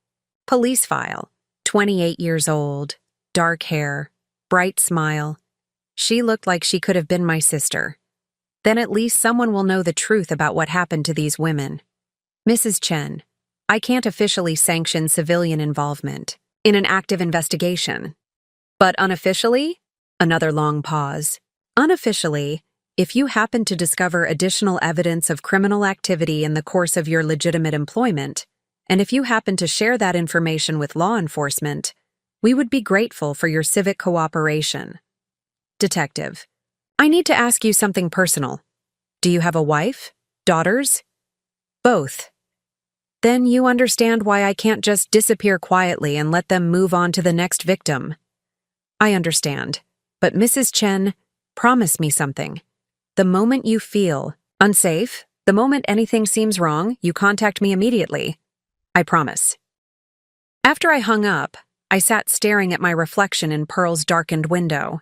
Police file. 28 years old. Dark hair. Bright smile. She looked like she could have been my sister. Then at least someone will know the truth about what happened to these women. Mrs. Chen, I can't officially sanction civilian involvement in an active investigation. But unofficially? Another long pause. Unofficially, if you happen to discover additional evidence of criminal activity in the course of your legitimate employment, and if you happen to share that information with law enforcement, we would be grateful for your civic cooperation. Detective, I need to ask you something personal. Do you have a wife? Daughters? Both. Then you understand why I can't just disappear quietly and let them move on to the next victim. I understand. But Mrs. Chen, promise me something. The moment you feel unsafe, the moment anything seems wrong, you contact me immediately. I promise. After I hung up, I sat staring at my reflection in Pearl's darkened window.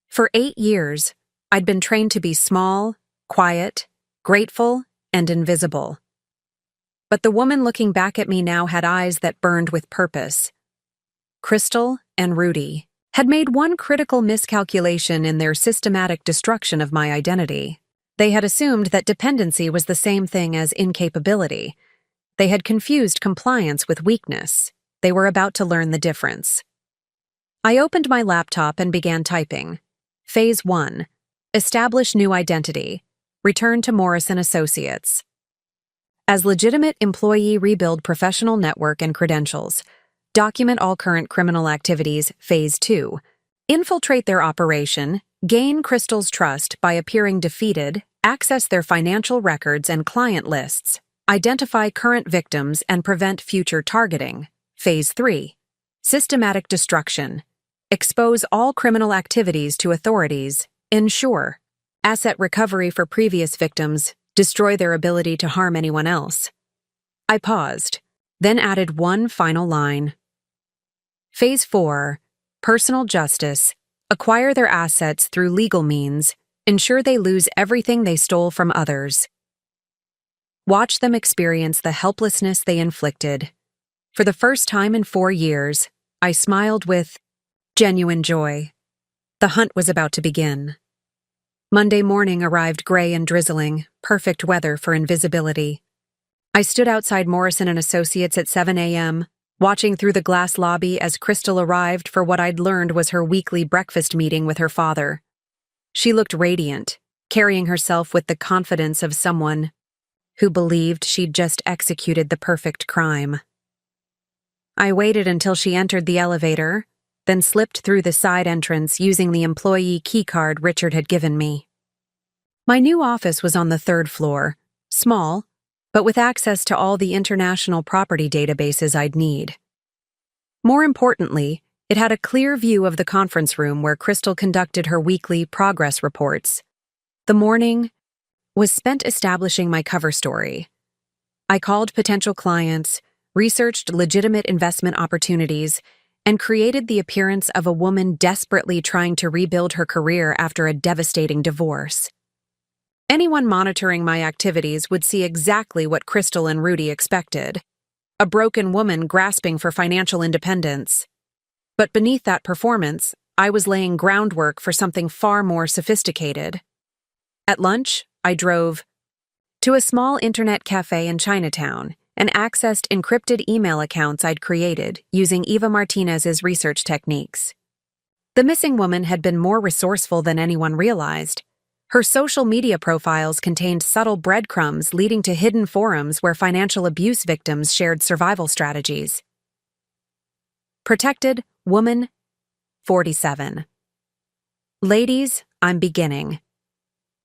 For 8 years, I'd been trained to be small, quiet, grateful, and invisible. But the woman looking back at me now had eyes that burned with purpose. Crystal and Rudy had made one critical miscalculation in their systematic destruction of my identity. They had assumed that dependency was the same thing as incapability. They had confused compliance with weakness. They were about to learn the difference. I opened my laptop and began typing. Phase 1. Establish new identity. Return to Morrison Associates. As legitimate employee, rebuild professional network and credentials. Document all current criminal activities. Phase 2. Infiltrate their operation. Gain Crystal's trust by appearing defeated. Access their financial records and client lists. Identify current victims and prevent future targeting. Phase 3. Systematic destruction. Expose all criminal activities to authorities. Ensure asset recovery for previous victims. Destroy their ability to harm anyone else. I paused, then added one final line. Phase 4. Personal justice. Acquire their assets through legal means. Ensure they lose everything they stole from others. Watch them experience the helplessness they inflicted. For the first time in 4 years, I smiled with genuine joy. The hunt was about to begin. Monday morning arrived gray and drizzling, perfect weather for invisibility. I stood outside Morrison & Associates at 7 a.m., watching through the glass lobby as Crystal arrived for what I'd learned was her weekly breakfast meeting with her father. She looked radiant, carrying herself with the confidence of someone who believed she'd just executed the perfect crime. I waited until she entered the elevator, then slipped through the side entrance using the employee keycard Richard had given me. My new office was on the 3rd floor, small, but with access to all the international property databases I'd need. More importantly, it had a clear view of the conference room where Crystal conducted her weekly progress reports. The morning was spent establishing my cover story. I called potential clients, researched legitimate investment opportunities, and created the appearance of a woman desperately trying to rebuild her career after a devastating divorce. Anyone monitoring my activities would see exactly what Crystal and Rudy expected: a broken woman grasping for financial independence. But beneath that performance, I was laying groundwork for something far more sophisticated. At lunch, I drove to a small internet cafe in Chinatown and accessed encrypted email accounts I'd created using Eva Martinez's research techniques. The missing woman had been more resourceful than anyone realized. Her social media profiles contained subtle breadcrumbs leading to hidden forums where financial abuse victims shared survival strategies. Protected Woman 47. Ladies, I'm beginning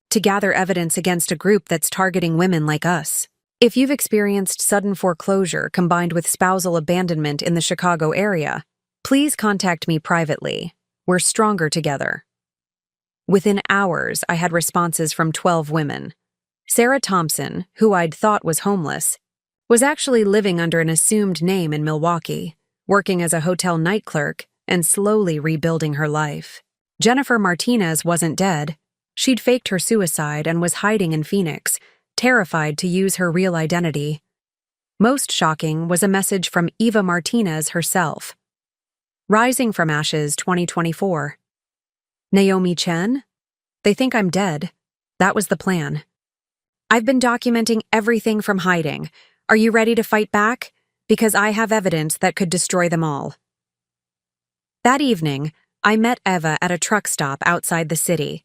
to gather evidence against a group that's targeting women like us. If you've experienced sudden foreclosure combined with spousal abandonment in the Chicago area, please contact me privately. We're stronger together. Within hours, I had responses from 12 women. Sarah Thompson, who I'd thought was homeless, was actually living under an assumed name in Milwaukee, working as a hotel night clerk and slowly rebuilding her life. Jennifer Martinez wasn't dead. She'd faked her suicide and was hiding in Phoenix, terrified to use her real identity. Most shocking was a message from Eva Martinez herself. Rising from Ashes 2024. Naomi Chen? They think I'm dead. That was the plan. I've been documenting everything from hiding. Are you ready to fight back? Because I have evidence that could destroy them all. That evening, I met Eva at a truck stop outside the city.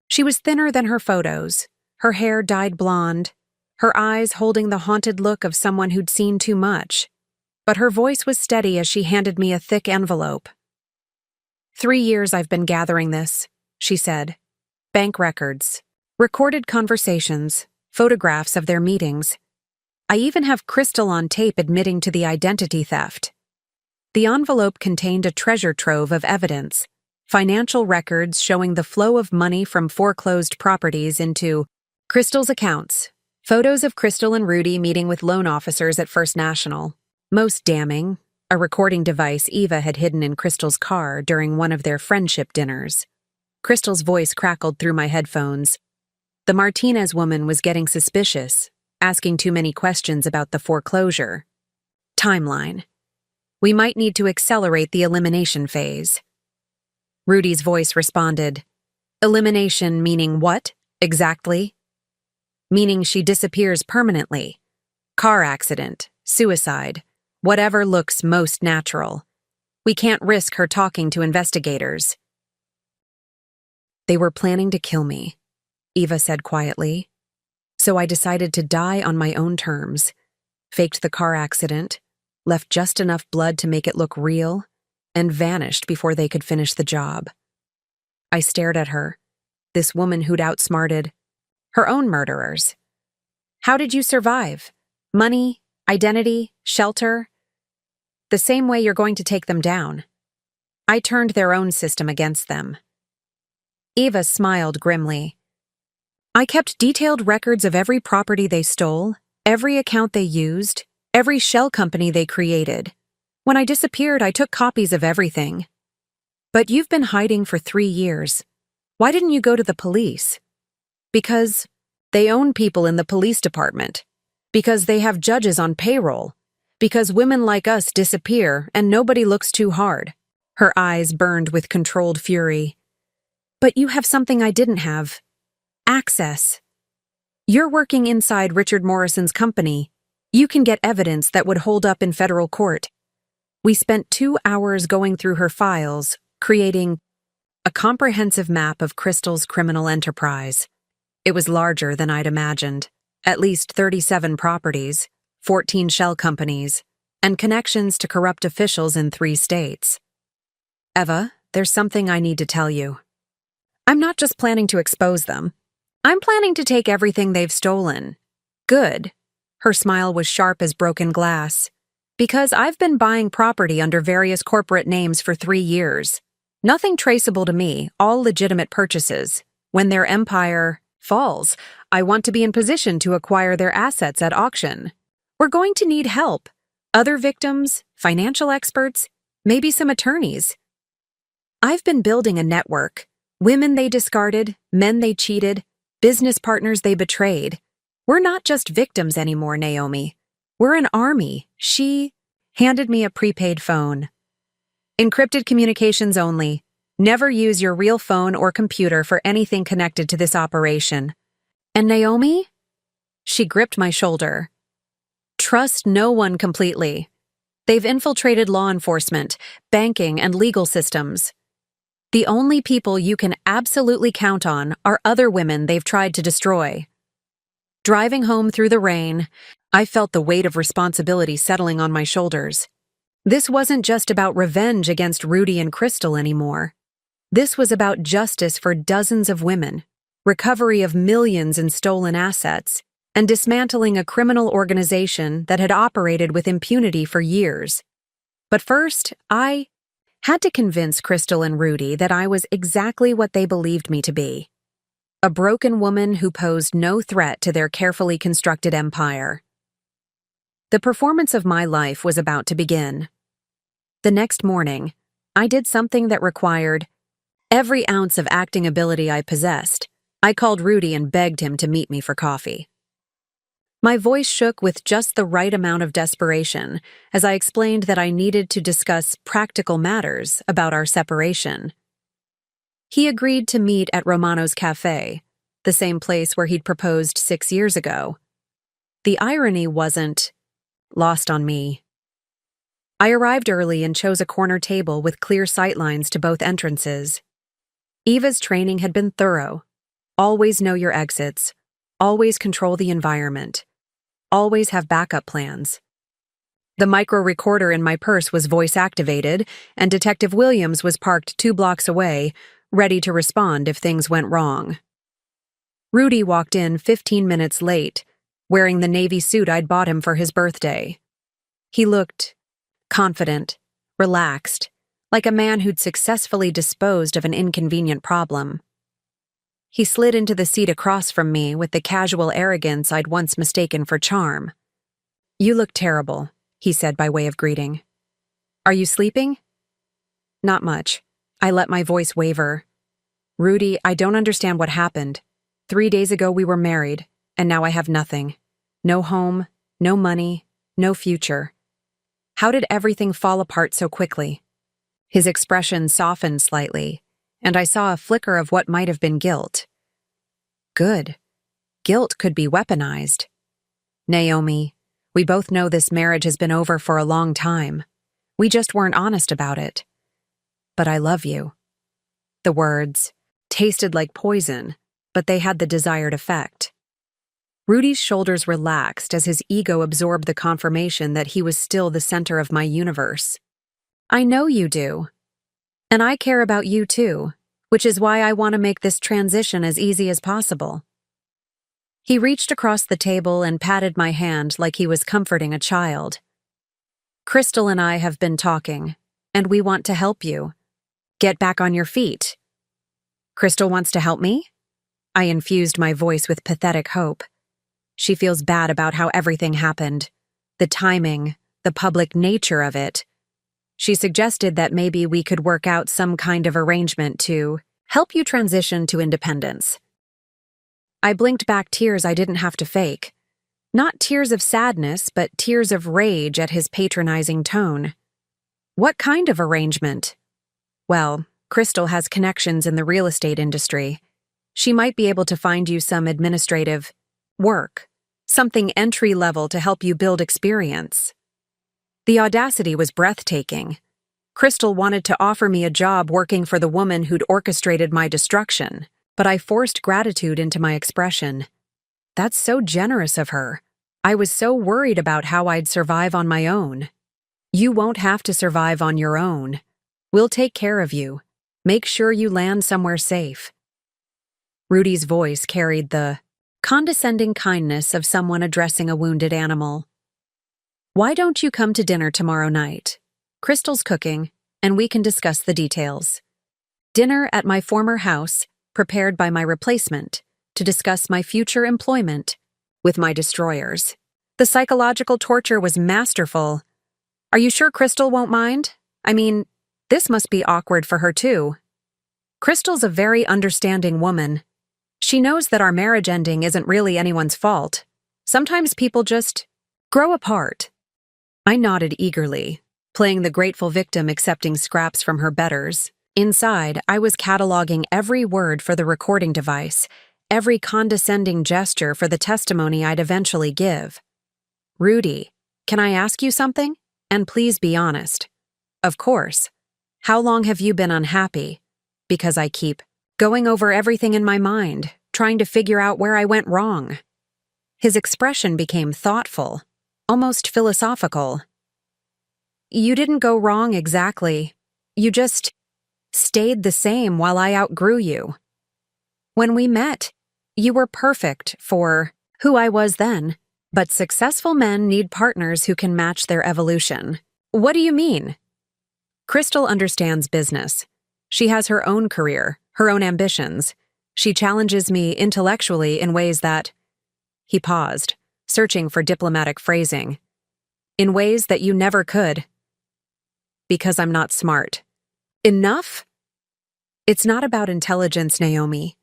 She was thinner than her photos, her hair dyed blonde, her eyes holding the haunted look of someone who'd seen too much. But her voice was steady as she handed me a thick envelope. 3 years I've been gathering this, she said. Bank records, recorded conversations, photographs of their meetings. I even have Crystal on tape admitting to the identity theft. The envelope contained a treasure trove of evidence, financial records showing the flow of money from foreclosed properties into Crystal's accounts, photos of Crystal and Rudy meeting with loan officers at First National. Most damning, a recording device Eva had hidden in Crystal's car during one of their friendship dinners. Crystal's voice crackled through my headphones. The Martinez woman was getting suspicious, asking too many questions about the foreclosure. Timeline. We might need to accelerate the elimination phase. Rudy's voice responded. Elimination meaning what, exactly? Meaning she disappears permanently. Car accident, suicide, whatever looks most natural. We can't risk her talking to investigators. They were planning to kill me, Eva said quietly. So I decided to die on my own terms, faked the car accident, left just enough blood to make it look real, and vanished before they could finish the job. I stared at her, this woman who'd outsmarted her own murderers. How did you survive? Money, identity, shelter? The same way you're going to take them down. I turned their own system against them. Eva smiled grimly. I kept detailed records of every property they stole, every account they used, every shell company they created. When I disappeared, I took copies of everything. But you've been hiding for 3 years. Why didn't you go to the police? Because they own people in the police department. Because they have judges on payroll. Because women like us disappear and nobody looks too hard. Her eyes burned with controlled fury. But you have something I didn't have. Access. You're working inside Richard Morrison's company. You can get evidence that would hold up in federal court. We spent 2 hours going through her files, creating a comprehensive map of Crystal's criminal enterprise. It was larger than I'd imagined. At least 37 properties, 14 shell companies, and connections to corrupt officials in 3 states. Eva, there's something I need to tell you. I'm not just planning to expose them. I'm planning to take everything they've stolen. Good. Her smile was sharp as broken glass. Because I've been buying property under various corporate names for 3 years. Nothing traceable to me, all legitimate purchases. When their empire falls, I want to be in position to acquire their assets at auction. We're going to need help. Other victims, financial experts, maybe some attorneys. I've been building a network. Women they discarded, men they cheated, business partners they betrayed. We're not just victims anymore, Naomi. We're an army. She handed me a prepaid phone. Encrypted communications only. Never use your real phone or computer for anything connected to this operation. And Naomi? She gripped my shoulder. Trust no one completely. They've infiltrated law enforcement, banking, and legal systems. The only people you can absolutely count on are other women they've tried to destroy. Driving home through the rain, I felt the weight of responsibility settling on my shoulders. This wasn't just about revenge against Rudy and Crystal anymore. This was about justice for dozens of women, recovery of millions in stolen assets, and dismantling a criminal organization that had operated with impunity for years. But first, I had to convince Crystal and Rudy that I was exactly what they believed me to be. A broken woman who posed no threat to their carefully constructed empire. The performance of my life was about to begin. The next morning, I did something that required every ounce of acting ability I possessed. I called Rudy and begged him to meet me for coffee. My voice shook with just the right amount of desperation as I explained that I needed to discuss practical matters about our separation. He agreed to meet at Romano's Cafe, the same place where he'd proposed 6 years ago. The irony wasn't lost on me. I arrived early and chose a corner table with clear sightlines to both entrances. Eva's training had been thorough. Always know your exits. Always control the environment. Always have backup plans. The micro recorder in my purse was voice-activated, and Detective Williams was parked 2 blocks away, ready to respond if things went wrong. Rudy walked in 15 minutes late, wearing the navy suit I'd bought him for his birthday. He looked confident, relaxed, like a man who'd successfully disposed of an inconvenient problem. He slid into the seat across from me with the casual arrogance I'd once mistaken for charm. "You look terrible," he said by way of greeting. "Are you sleeping?" "Not much." I let my voice waver. "Rudy, I don't understand what happened. 3 days ago we were married, and now I have nothing. No home, no money, no future. How did everything fall apart so quickly?" His expression softened slightly, and I saw a flicker of what might have been guilt. Good. Guilt could be weaponized. "Naomi, we both know this marriage has been over for a long time. We just weren't honest about it. But I love you." The words tasted like poison, but they had the desired effect. Rudy's shoulders relaxed as his ego absorbed the confirmation that he was still the center of my universe. "I know you do. And I care about you too, which is why I want to make this transition as easy as possible." He reached across the table and patted my hand like he was comforting a child. "Crystal and I have been talking, and we want to help you. Get back on your feet." "Crystal wants to help me?" I infused my voice with pathetic hope. "She feels bad about how everything happened. The timing, the public nature of it. She suggested that maybe we could work out some kind of arrangement to help you transition to independence." I blinked back tears I didn't have to fake. Not tears of sadness, but tears of rage at his patronizing tone. "What kind of arrangement?" "Well, Crystal has connections in the real estate industry. She might be able to find you some administrative work, something entry-level to help you build experience." The audacity was breathtaking. Crystal wanted to offer me a job working for the woman who'd orchestrated my destruction, but I forced gratitude into my expression. That's so generous of her. I was so worried about how I'd survive on my own. "You won't have to survive on your own. We'll take care of you. Make sure you land somewhere safe." Rudy's voice carried the condescending kindness of someone addressing a wounded animal. "Why don't you come to dinner tomorrow night? Crystal's cooking, and we can discuss the details. Dinner at my former house, prepared by my replacement, to discuss my future employment with my destroyers." The psychological torture was masterful. "Are you sure Crystal won't mind? I mean, this must be awkward for her too. Crystal's a very understanding woman. She knows that our marriage ending isn't really anyone's fault. Sometimes people just grow apart." I nodded eagerly, playing the grateful victim accepting scraps from her betters. Inside, I was cataloging every word for the recording device, every condescending gesture for the testimony I'd eventually give. "Rudy, can I ask you something? And please be honest." "Of course. How long have you been unhappy?" "Because I keep going over everything in my mind, trying to figure out where I went wrong." His expression became thoughtful, almost philosophical. "You didn't go wrong exactly. You just stayed the same while I outgrew you. When we met, you were perfect for who I was then, but successful men need partners who can match their evolution." "What do you mean?" "Crystal understands business. She has her own career, her own ambitions. She challenges me intellectually in ways that—" He paused, searching for diplomatic phrasing. "In ways that you never could." "Because I'm not smart enough?" "It's not about intelligence, Naomi.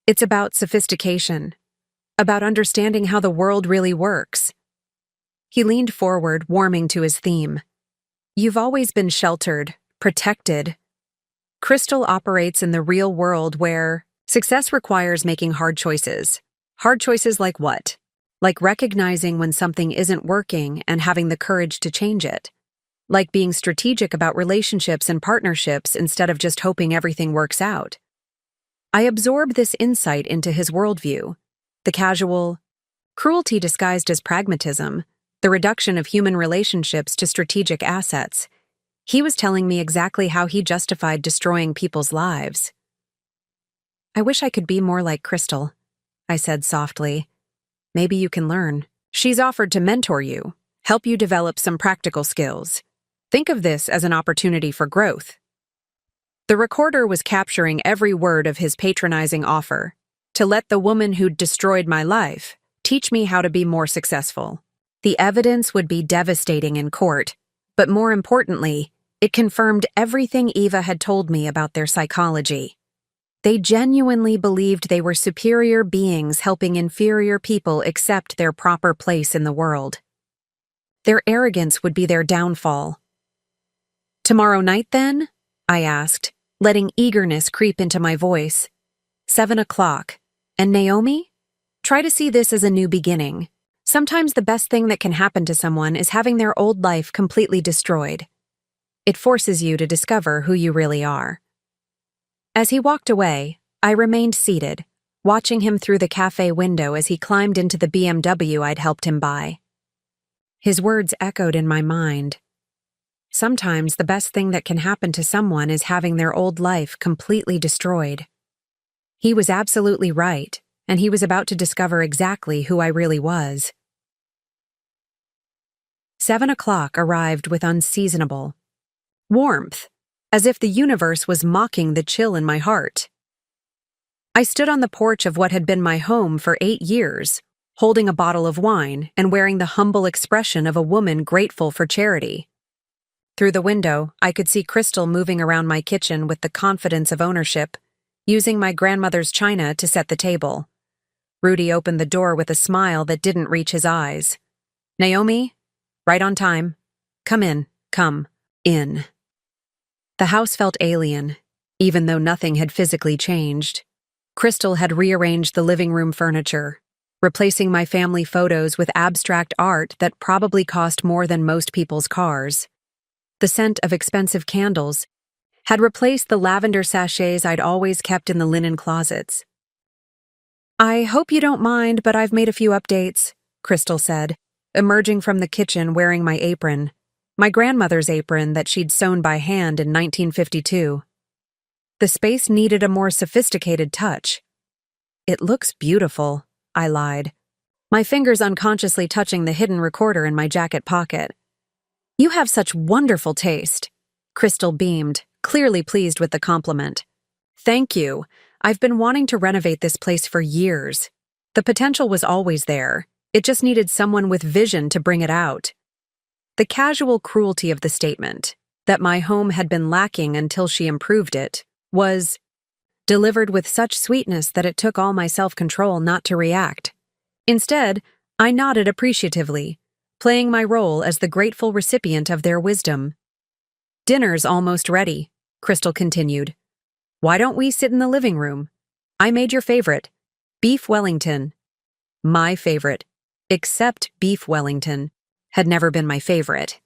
It's about sophistication, about understanding how the world really works." He leaned forward, warming to his theme. "You've always been sheltered, protected. Crystal operates in the real world where success requires making hard choices. Hard choices like what? Like recognizing when something isn't working and having the courage to change it. Like being strategic about relationships and partnerships instead of just hoping everything works out." I absorbed this insight into his worldview, the casual cruelty disguised as pragmatism, the reduction of human relationships to strategic assets. He was telling me exactly how he justified destroying people's lives. "I wish I could be more like Crystal. I said softly. Maybe you can learn. She's offered to mentor you, help you develop some practical skills. Think of this as an opportunity for growth. The recorder was capturing every word of his patronizing offer to let the woman who'd destroyed my life teach me how to be more successful. The evidence would be devastating in court, but more importantly, it confirmed everything Eva had told me about their psychology. They genuinely believed they were superior beings helping inferior people accept their proper place in the world. Their arrogance would be their downfall. Tomorrow night, then? I asked, letting eagerness creep into my voice. 7 o'clock. And Naomi? Try to see this as a new beginning. Sometimes the best thing that can happen to someone is having their old life completely destroyed. It forces you to discover who you really are. As he walked away, I remained seated, watching him through the cafe window as he climbed into the BMW I'd helped him buy. His words echoed in my mind. Sometimes the best thing that can happen to someone is having their old life completely destroyed. He was absolutely right, and he was about to discover exactly who I really was. 7 o'clock arrived with unseasonable warmth, as if the universe was mocking the chill in my heart. I stood on the porch of what had been my home for 8 years, holding a bottle of wine and wearing the humble expression of a woman grateful for charity. Through the window, I could see Crystal moving around my kitchen with the confidence of ownership, using my grandmother's china to set the table. Rudy opened the door with a smile that didn't reach his eyes. Naomi? Right on time. Come in. The house felt alien, even though nothing had physically changed. Crystal had rearranged the living room furniture, replacing my family photos with abstract art that probably cost more than most people's cars. The scent of expensive candles had replaced the lavender sachets I'd always kept in the linen closets. I hope you don't mind, but I've made a few updates, Crystal said, emerging from the kitchen wearing my apron. My grandmother's apron that she'd sewn by hand in 1952. The space needed a more sophisticated touch. It looks beautiful, I lied, my fingers unconsciously touching the hidden recorder in my jacket pocket. You have such wonderful taste. Crystal beamed, clearly pleased with the compliment. Thank you. I've been wanting to renovate this place for years. The potential was always there. It just needed someone with vision to bring it out. The casual cruelty of the statement, that my home had been lacking until she improved it, was delivered with such sweetness that it took all my self-control not to react. Instead, I nodded appreciatively, playing my role as the grateful recipient of their wisdom. Dinner's almost ready, Crystal continued. Why don't we sit in the living room? I made your favorite, beef Wellington. My favorite, except beef Wellington, had never been my favorite.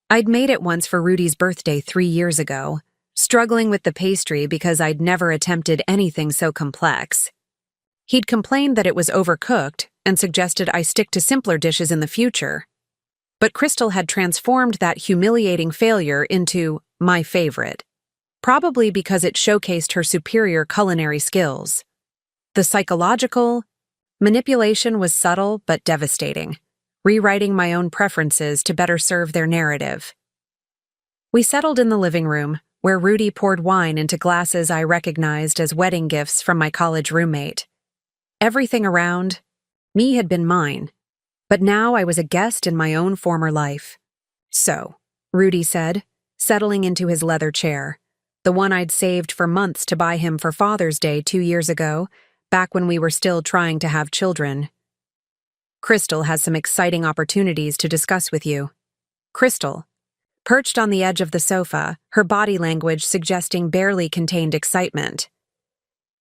I'd made it once for Rudy's birthday 3 years ago, struggling with the pastry because I'd never attempted anything so complex. He'd complained that it was overcooked and suggested I stick to simpler dishes in the future. But Crystal had transformed that humiliating failure into my favorite, probably because it showcased her superior culinary skills. The psychological manipulation was subtle but devastating, rewriting my own preferences to better serve their narrative. We settled in the living room, where Rudy poured wine into glasses I recognized as wedding gifts from my college roommate. Everything around me had been mine, but now I was a guest in my own former life. So, Rudy said, settling into his leather chair, the one I'd saved for months to buy him for Father's Day 2 years ago, back when we were still trying to have children. Crystal has some exciting opportunities to discuss with you. Crystal, perched on the edge of the sofa, her body language suggesting barely contained excitement.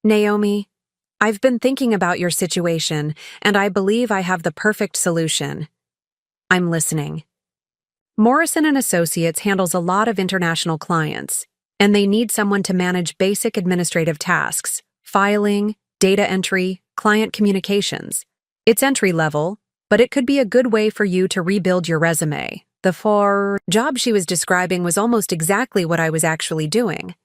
Naomi, I've been thinking about your situation, and I believe I have the perfect solution. I'm listening. Morrison & Associates handles a lot of international clients, and they need someone to manage basic administrative tasks, filing, data entry, client communications. It's entry-level, but it could be a good way for you to rebuild your resume. The job she was describing was almost exactly what I was actually doing,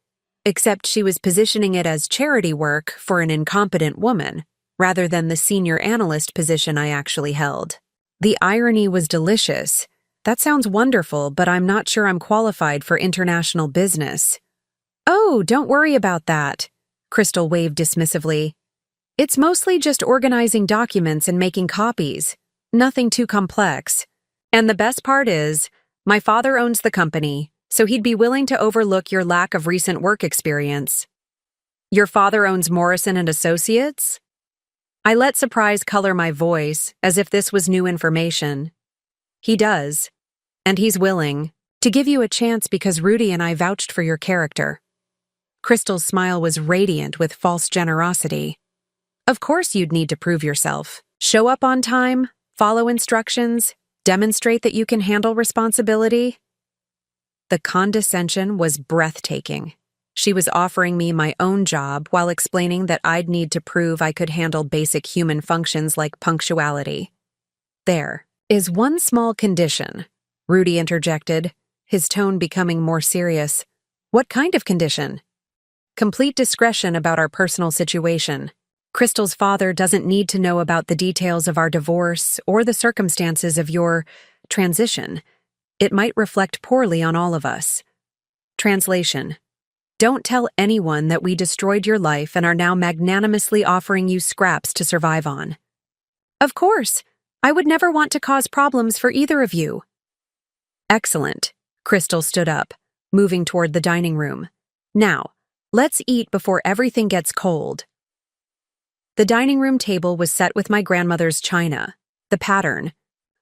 except she was positioning it as charity work for an incompetent woman. rather than the senior analyst position I actually held. The irony was delicious. That sounds wonderful, but I'm not sure I'm qualified for international business. Oh, don't worry about that, Crystal waved dismissively. It's mostly just organizing documents and making copies. Nothing too complex. And the best part is, my father owns the company, so he'd be willing to overlook your lack of recent work experience. Your father owns Morrison and Associates? I let surprise color my voice, as if this was new information. He does. And he's willing to give you a chance because Rudy and I vouched for your character. Crystal's smile was radiant with false generosity. Of course you'd need to prove yourself. Show up on time, follow instructions, demonstrate that you can handle responsibility. The condescension was breathtaking. She was offering me my own job while explaining that I'd need to prove I could handle basic human functions like punctuality. There is one small condition, Rudy interjected, his tone becoming more serious. What kind of condition? Complete discretion about our personal situation. Crystal's father doesn't need to know about the details of our divorce or the circumstances of your transition. It might reflect poorly on all of us. Translation: don't tell anyone that we destroyed your life and are now magnanimously offering you scraps to survive on. Of course, I would never want to cause problems for either of you. Excellent. Crystal stood up, moving toward the dining room. Now, let's eat before everything gets cold. The dining room table was set with my grandmother's china, the pattern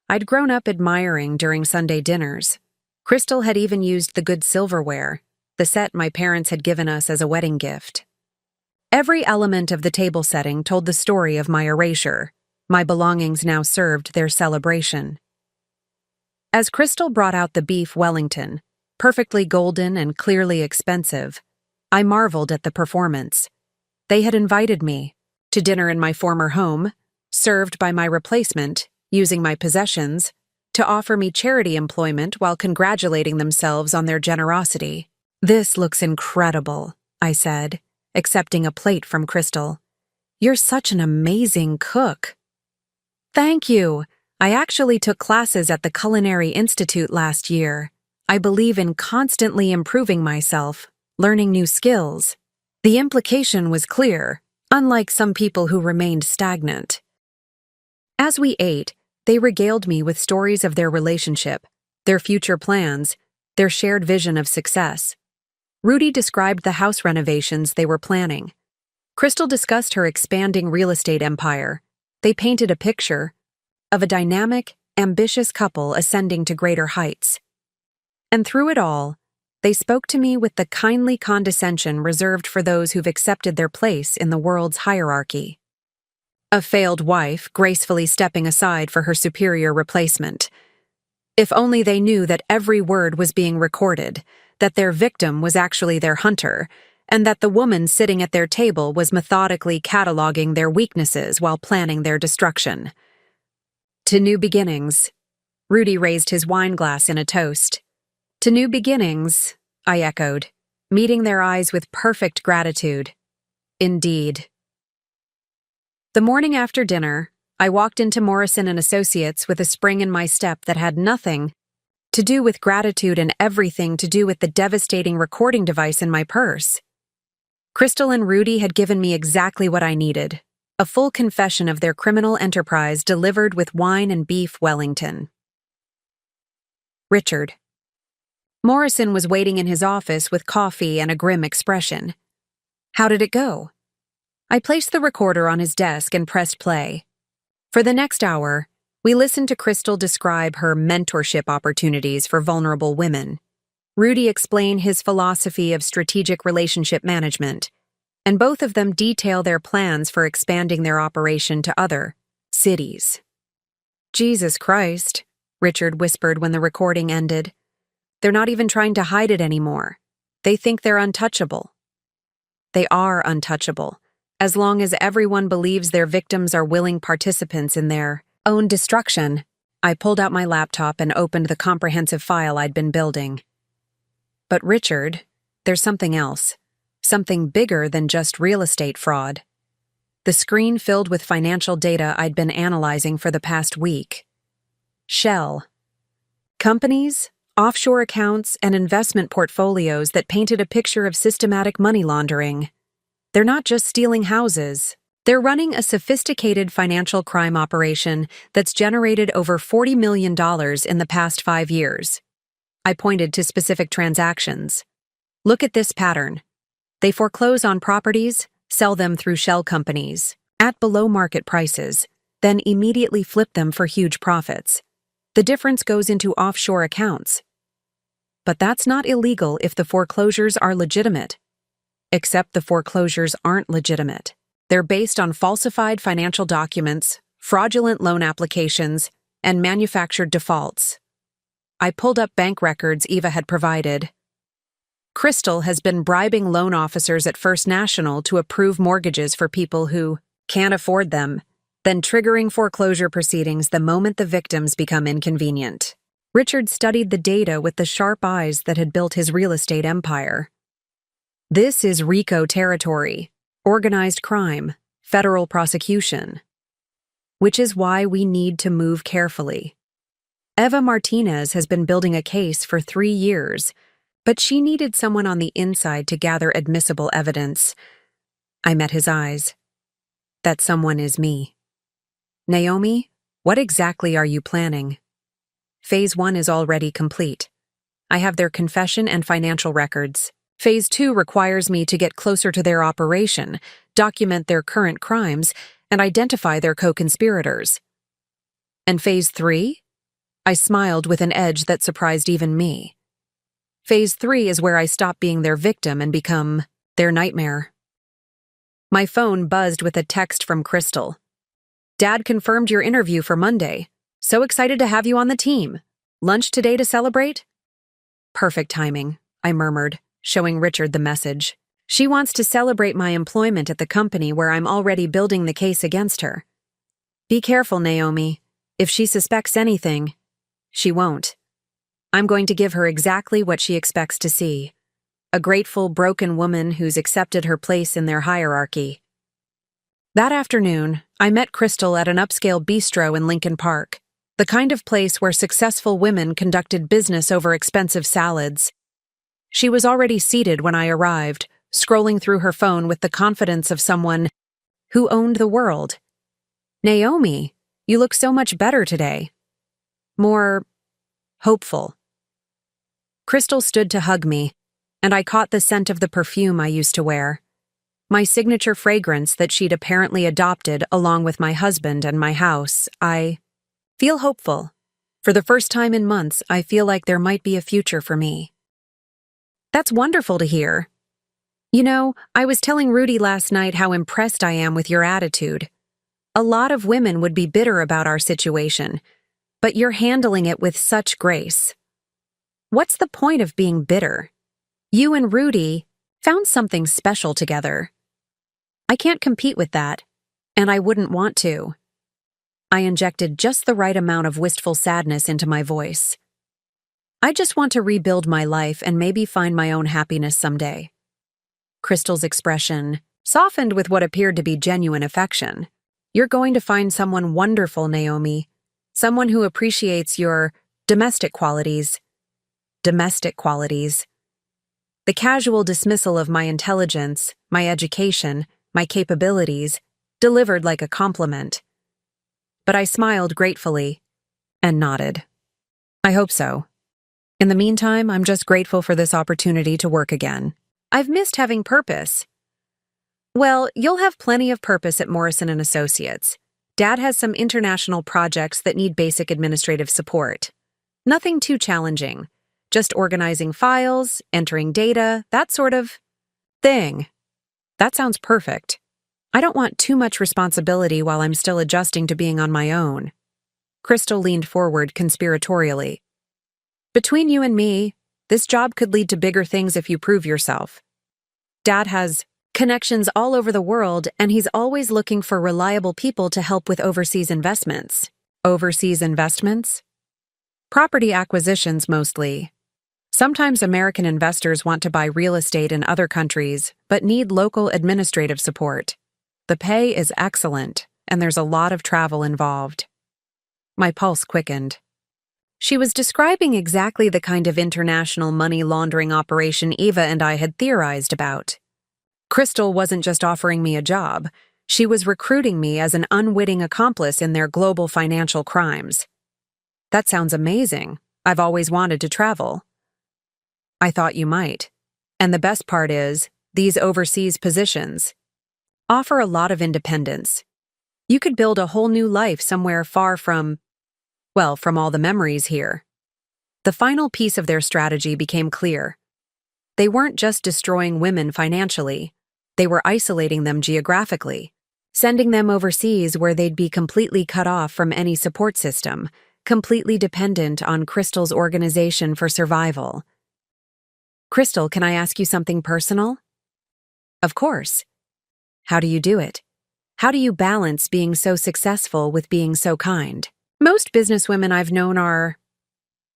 I'd grown up admiring during Sunday dinners. Crystal had even used the good silverware, the set my parents had given us as a wedding gift. Every element of the table setting told the story of my erasure. My belongings now served their celebration. As Crystal brought out the beef Wellington, perfectly golden and clearly expensive, I marveled at the performance. They had invited me to dinner in my former home, served by my replacement, using my possessions, to offer me charity employment while congratulating themselves on their generosity. This looks incredible, I said, accepting a plate from Crystal. You're such an amazing cook. Thank you. I actually took classes at the Culinary Institute last year. I believe in constantly improving myself, learning new skills. The implication was clear, unlike some people who remained stagnant. As we ate, they regaled me with stories of their relationship, their future plans, their shared vision of success. Rudy described the house renovations they were planning. Crystal discussed her expanding real estate empire. They painted a picture of a dynamic, ambitious couple ascending to greater heights. And through it all, they spoke to me with the kindly condescension reserved for those who've accepted their place in the world's hierarchy. A failed wife gracefully stepping aside for her superior replacement. If only they knew that every word was being recorded, that their victim was actually their hunter, and that the woman sitting at their table was methodically cataloging their weaknesses while planning their destruction. To new beginnings. Rudy raised his wine glass in a toast. To new beginnings, I echoed, meeting their eyes with perfect gratitude. Indeed. The morning after dinner, I walked into Morrison and Associates with a spring in my step that had nothing to do with gratitude and everything to do with the devastating recording device in my purse. Crystal and Rudy had given me exactly what I needed, a full confession of their criminal enterprise delivered with wine and beef Wellington. Richard. Morrison was waiting in his office with coffee and a grim expression. How did it go? I placed the recorder on his desk and pressed play. For the next hour, we listened to Crystal describe her mentorship opportunities for vulnerable women. Rudy explained his philosophy of strategic relationship management, and both of them detail their plans for expanding their operation to other cities. Jesus Christ, Richard whispered when the recording ended. They're not even trying to hide it anymore. They think they're untouchable. They are untouchable, as long as everyone believes their victims are willing participants in their own destruction. I pulled out my laptop and opened the comprehensive file I'd been building. But Richard, there's something else. Something bigger than just real estate fraud. the screen filled with financial data I'd been analyzing for the past week. Shell. Companies, offshore accounts, and investment portfolios that painted a picture of systematic money laundering. They're not just stealing houses. They're running a sophisticated financial crime operation that's generated over $40 million in the past 5 years. I pointed to specific transactions. Look at this pattern. They foreclose on properties, sell them through shell companies, at below-market prices, then immediately flip them for huge profits. The difference goes into offshore accounts. But that's not illegal if the foreclosures are legitimate. Except the foreclosures aren't legitimate. They're based on falsified financial documents, fraudulent loan applications, and manufactured defaults. I pulled up bank records Eva had provided. Crystal has been bribing loan officers at First National to approve mortgages for people who can't afford them, then triggering foreclosure proceedings the moment the victims become inconvenient. Richard studied the data with the sharp eyes that had built his real estate empire. This is RICO territory. Organized crime, federal prosecution. Which is why we need to move carefully. Eva Martinez has been building a case for 3 years, but she needed someone on the inside to gather admissible evidence. I met his eyes. That someone is me. Naomi, what exactly are you planning? Phase 1 is already complete. I have their confession and financial records. Phase 2 requires me to get closer to their operation, document their current crimes, and identify their co-conspirators. And Phase 3? I smiled with an edge that surprised even me. Phase 3 is where I stop being their victim and become their nightmare. My phone buzzed with a text from Crystal. Dad confirmed your interview for Monday. So excited to have you on the team. Lunch today to celebrate? Perfect timing, I murmured, showing Richard the message. She wants to celebrate my employment at the company where I'm already building the case against her. Be careful, Naomi. If she suspects anything, she won't. I'm going to give her exactly what she expects to see. A grateful, broken woman who's accepted her place in their hierarchy. That afternoon, I met Crystal at an upscale bistro in Lincoln Park, the kind of place where successful women conducted business over expensive salads. She was already seated when I arrived, scrolling through her phone with the confidence of someone who owned the world. Naomi, you look so much better today. More hopeful. Crystal stood to hug me, and I caught the scent of the perfume I used to wear. My signature fragrance that she'd apparently adopted along with my husband and my house. I feel hopeful. For the first time in months, I feel like there might be a future for me. That's wonderful to hear. You know, I was telling Rudy last night how impressed I am with your attitude. A lot of women would be bitter about our situation, but you're handling it with such grace. What's the point of being bitter? You and Rudy found something special together. I can't compete with that, and I wouldn't want to. I injected just the right amount of wistful sadness into my voice. I just want to rebuild my life and maybe find my own happiness someday. Crystal's expression softened with what appeared to be genuine affection. You're going to find someone wonderful, Naomi. Someone who appreciates your domestic qualities. Domestic qualities. The casual dismissal of my intelligence, my education, my capabilities, delivered like a compliment. But I smiled gratefully and nodded. I hope so. In the meantime, I'm just grateful for this opportunity to work again. I've missed having purpose. Well, you'll have plenty of purpose at Morrison & Associates. Dad has some international projects that need basic administrative support. Nothing too challenging. Just organizing files, entering data, that sort of thing. That sounds perfect. I don't want too much responsibility while I'm still adjusting to being on my own. Crystal leaned forward conspiratorially. Between you and me, this job could lead to bigger things if you prove yourself. Dad has connections all over the world, and he's always looking for reliable people to help with overseas investments. Overseas investments? Property acquisitions mostly. Sometimes American investors want to buy real estate in other countries, but need local administrative support. The pay is excellent, and there's a lot of travel involved. My pulse quickened. She was describing exactly the kind of international money laundering operation Eva and I had theorized about. Crystal wasn't just offering me a job, she was recruiting me as an unwitting accomplice in their global financial crimes. That sounds amazing. I've always wanted to travel. I thought you might. And the best part is, these overseas positions offer a lot of independence. You could build a whole new life somewhere far from all the memories here. The final piece of their strategy became clear. They weren't just destroying women financially, they were isolating them geographically, sending them overseas where they'd be completely cut off from any support system, completely dependent on Crystal's organization for survival. Crystal, can I ask you something personal? Of course. How do you do it? How do you balance being so successful with being so kind? Most businesswomen I've known are...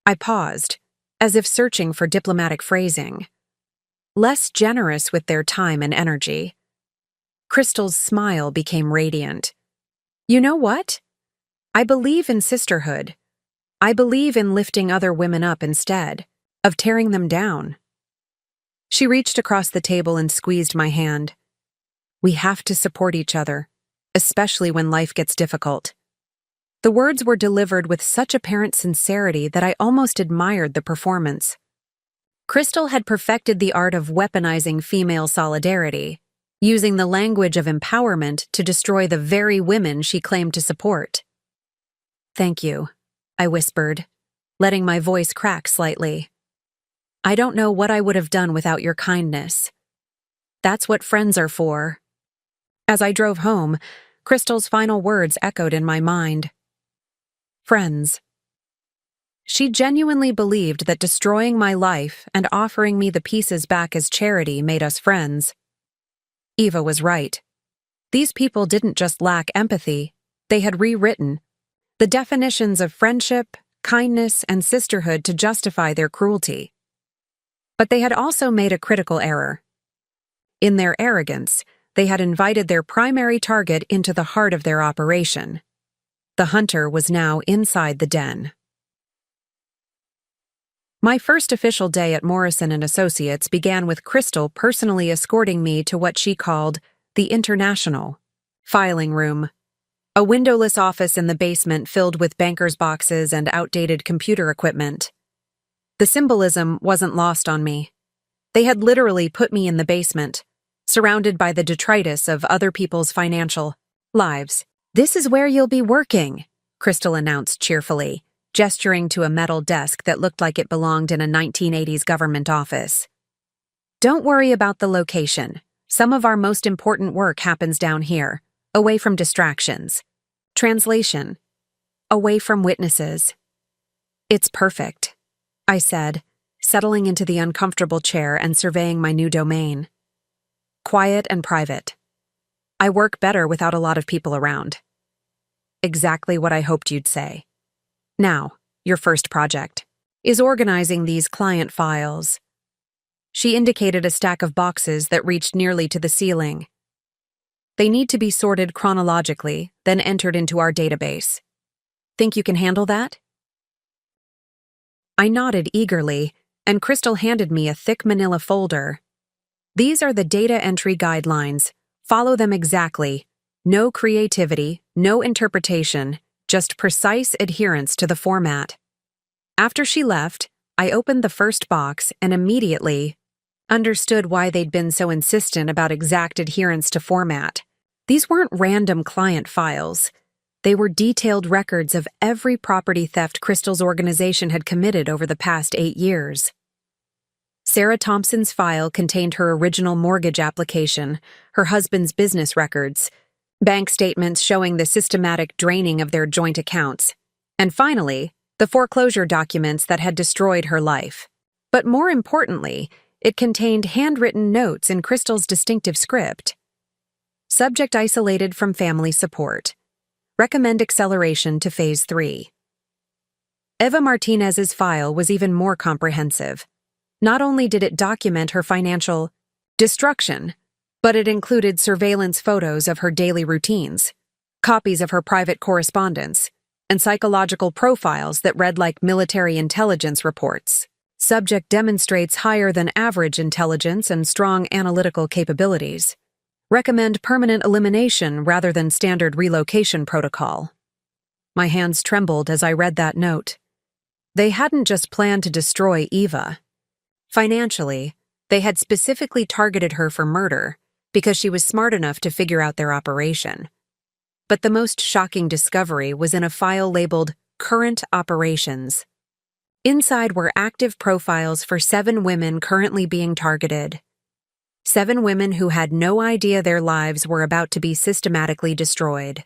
I paused, as if searching for diplomatic phrasing. Less generous with their time and energy. Crystal's smile became radiant. You know what? I believe in sisterhood. I believe in lifting other women up instead of tearing them down. She reached across the table and squeezed my hand. We have to support each other, especially when life gets difficult. The words were delivered with such apparent sincerity that I almost admired the performance. Crystal had perfected the art of weaponizing female solidarity, using the language of empowerment to destroy the very women she claimed to support. Thank you, I whispered, letting my voice crack slightly. I don't know what I would have done without your kindness. That's what friends are for. As I drove home, Crystal's final words echoed in my mind. Friends. She genuinely believed that destroying my life and offering me the pieces back as charity made us friends. Eva was right. These people didn't just lack empathy, they had rewritten the definitions of friendship, kindness, and sisterhood to justify their cruelty. But they had also made a critical error. In their arrogance, they had invited their primary target into the heart of their operation. The hunter was now inside the den. My first official day at Morrison & Associates began with Crystal personally escorting me to what she called the International filing room, a windowless office in the basement filled with bankers' boxes and outdated computer equipment. The symbolism wasn't lost on me. They had literally put me in the basement, surrounded by the detritus of other people's financial lives. This is where you'll be working, Crystal announced cheerfully, gesturing to a metal desk that looked like it belonged in a 1980s government office. Don't worry about the location. Some of our most important work happens down here, away from distractions. Translation. Away from witnesses. It's perfect, I said, settling into the uncomfortable chair and surveying my new domain. Quiet and private. I work better without a lot of people around. Exactly what I hoped you'd say. Now, your first project is organizing these client files. She indicated a stack of boxes that reached nearly to the ceiling. They need to be sorted chronologically, then entered into our database. Think you can handle that? I nodded eagerly, and Crystal handed me a thick manila folder. These are the data entry guidelines. Follow them exactly. No creativity, no interpretation, just precise adherence to the format. After she left, I opened the first box and immediately understood why they'd been so insistent about exact adherence to format. These weren't random client files. They were detailed records of every property theft Crystal's organization had committed over the past 8 years. Sarah Thompson's file contained her original mortgage application, her husband's business records, bank statements showing the systematic draining of their joint accounts, and finally, the foreclosure documents that had destroyed her life. But more importantly, it contained handwritten notes in Crystal's distinctive script. Subject isolated from family support. Recommend acceleration to Phase 3. Eva Martinez's file was even more comprehensive. Not only did it document her financial destruction, But it included surveillance photos of her daily routines, copies of her private correspondence, and psychological profiles that read like military intelligence reports. Subject demonstrates higher than average intelligence and strong analytical capabilities. Recommend permanent elimination rather than standard relocation protocol. My hands trembled as I read that note. They hadn't just planned to destroy Eva. Financially, they had specifically targeted her for murder because she was smart enough to figure out their operation. But the most shocking discovery was in a file labeled Current Operations. Inside were active profiles for 7 women currently being targeted. 7 women who had no idea their lives were about to be systematically destroyed.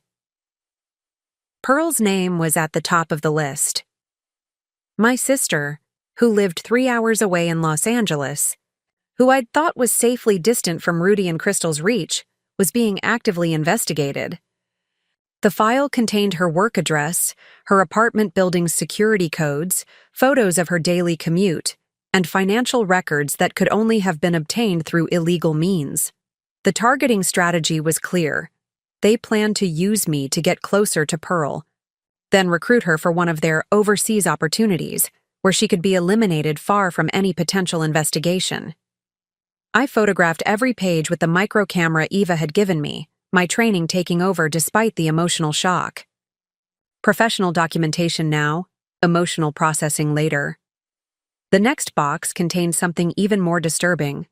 Pearl's name was at the top of the list. My sister, who lived 3 hours away in Los Angeles, who I'd thought was safely distant from Rudy and Crystal's reach, was being actively investigated. The file contained her work address, her apartment building's security codes, photos of her daily commute, and financial records that could only have been obtained through illegal means. The targeting strategy was clear. They planned to use me to get closer to Pearl, then recruit her for one of their overseas opportunities, where she could be eliminated far from any potential investigation. I photographed every page with the micro camera Eva had given me, my training taking over despite the emotional shock. Professional documentation now, emotional processing later. The next box contained something even more disturbing: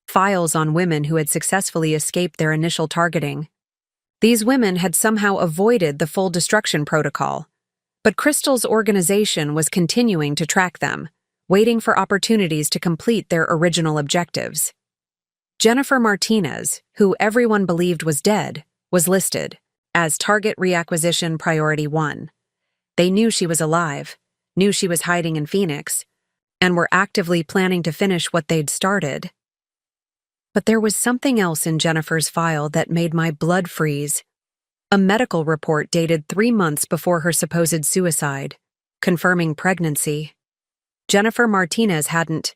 files on women who had successfully escaped their initial targeting. These women had somehow avoided the full destruction protocol, but Crystal's organization was continuing to track them, waiting for opportunities to complete their original objectives. Jennifer Martinez, who everyone believed was dead, was listed as target reacquisition priority 1. They knew she was alive, knew she was hiding in Phoenix, and were actively planning to finish what they'd started. But there was something else in Jennifer's file that made my blood freeze. A medical report dated 3 months before her supposed suicide, confirming pregnancy. Jennifer Martinez hadn't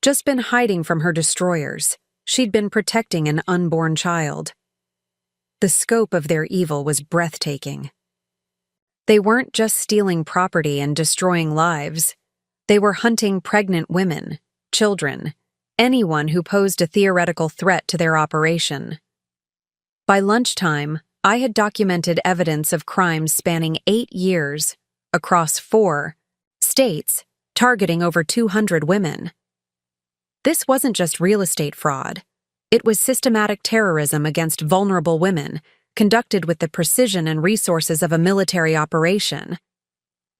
just been hiding from her destroyers. She'd been protecting an unborn child. The scope of their evil was breathtaking. They weren't just stealing property and destroying lives. They were hunting pregnant women, children, anyone who posed a theoretical threat to their operation. By lunchtime, I had documented evidence of crimes spanning 8 years, across 4 states, targeting over 200 women. This wasn't just real estate fraud. It was systematic terrorism against vulnerable women, conducted with the precision and resources of a military operation.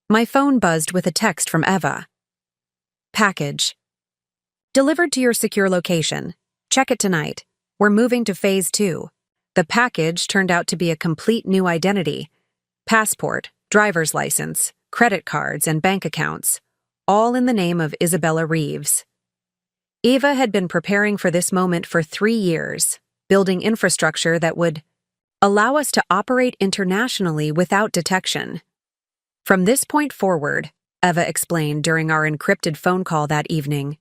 My phone buzzed with a text from Eva. Package. Delivered to your secure location. Check it tonight. We're moving to Phase 2. The package turned out to be a complete new identity. Passport, driver's license, credit cards, and bank accounts, all in the name of Isabella Reeves. Eva had been preparing for this moment for 3 years, building infrastructure that would allow us to operate internationally without detection. From this point forward, Eva explained during our encrypted phone call that evening,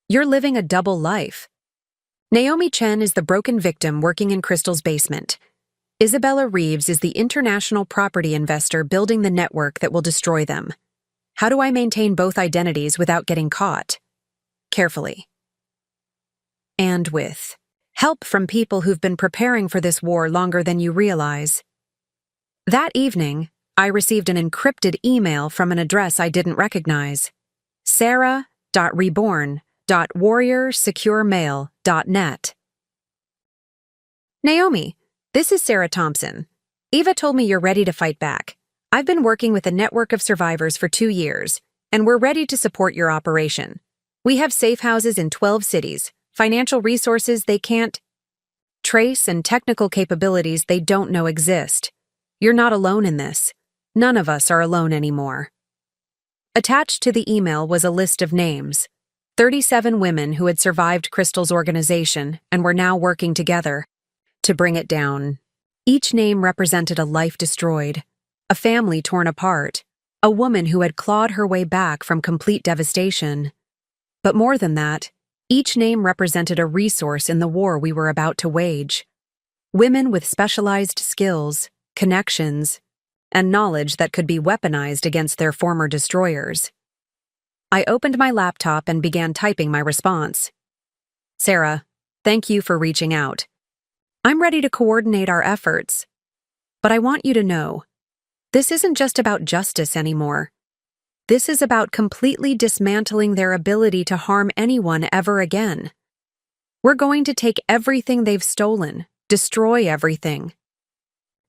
you're living a double life. Naomi Chen is the broken victim working in Crystal's basement. Isabella Reeves is the international property investor building the network that will destroy them. How do I maintain both identities without getting caught? Carefully. And with help from people who've been preparing for this war longer than you realize. That evening, I received an encrypted email from an address I didn't recognize. sarah.reborn.warriorsecuremail.net. Naomi, this is Sarah Thompson. Eva told me you're ready to fight back. I've been working with a network of survivors for 2 years, and we're ready to support your operation. We have safe houses in 12 cities, financial resources they can't trace, and technical capabilities they don't know exist. You're not alone in this. None of us are alone anymore. Attached to the email was a list of names, 37 women who had survived Crystal's organization and were now working together to bring it down. Each name represented a life destroyed, a family torn apart, a woman who had clawed her way back from complete devastation. But more than that, Each name represented a resource in the war we were about to wage. Women with specialized skills, connections, and knowledge that could be weaponized against their former destroyers. I opened my laptop and began typing my response. Sarah, thank you for reaching out. I'm ready to coordinate our efforts. But I want you to know, this isn't just about justice anymore. This is about completely dismantling their ability to harm anyone ever again. We're going to take everything they've stolen, destroy everything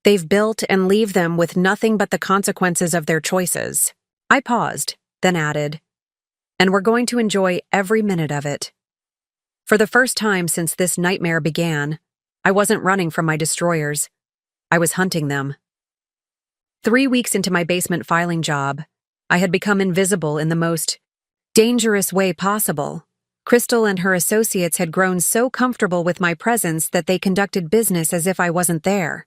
they've built, and leave them with nothing but the consequences of their choices. I paused, then added, and we're going to enjoy every minute of it. For the first time since this nightmare began, I wasn't running from my destroyers. I was hunting them. 3 weeks into my basement filing job, I had become invisible in the most dangerous way possible. Crystal and her associates had grown so comfortable with my presence that they conducted business as if I wasn't there.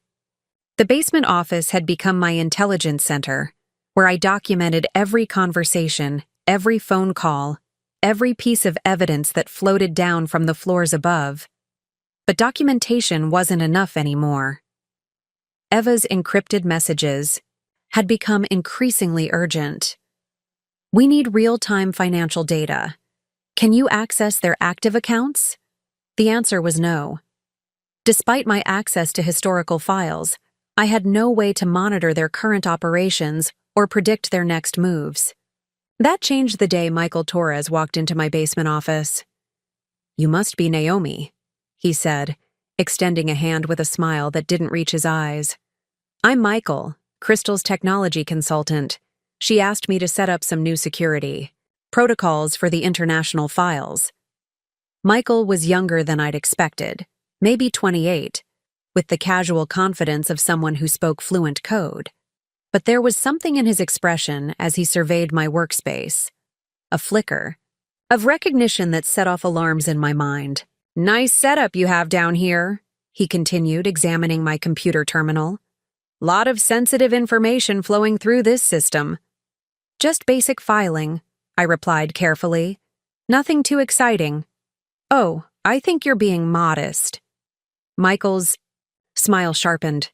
The basement office had become my intelligence center, where I documented every conversation, every phone call, every piece of evidence that floated down from the floors above. But documentation wasn't enough anymore. Eva's encrypted messages had become increasingly urgent. We need real-time financial data. Can you access their active accounts? The answer was no. Despite my access to historical files, I had no way to monitor their current operations or predict their next moves. That changed the day Michael Torres walked into my basement office. You must be Naomi, he said, extending a hand with a smile that didn't reach his eyes. I'm Michael, Crystal's technology consultant. She asked me to set up some new security protocols for the international files. Michael was younger than I'd expected, maybe 28, with the casual confidence of someone who spoke fluent code. But there was something in his expression as he surveyed my workspace, a flicker of recognition that set off alarms in my mind. Nice setup you have down here, he continued, examining my computer terminal. Lot of sensitive information flowing through this system. Just basic filing, I replied carefully. Nothing too exciting. Oh, I think you're being modest. Michael's smile sharpened.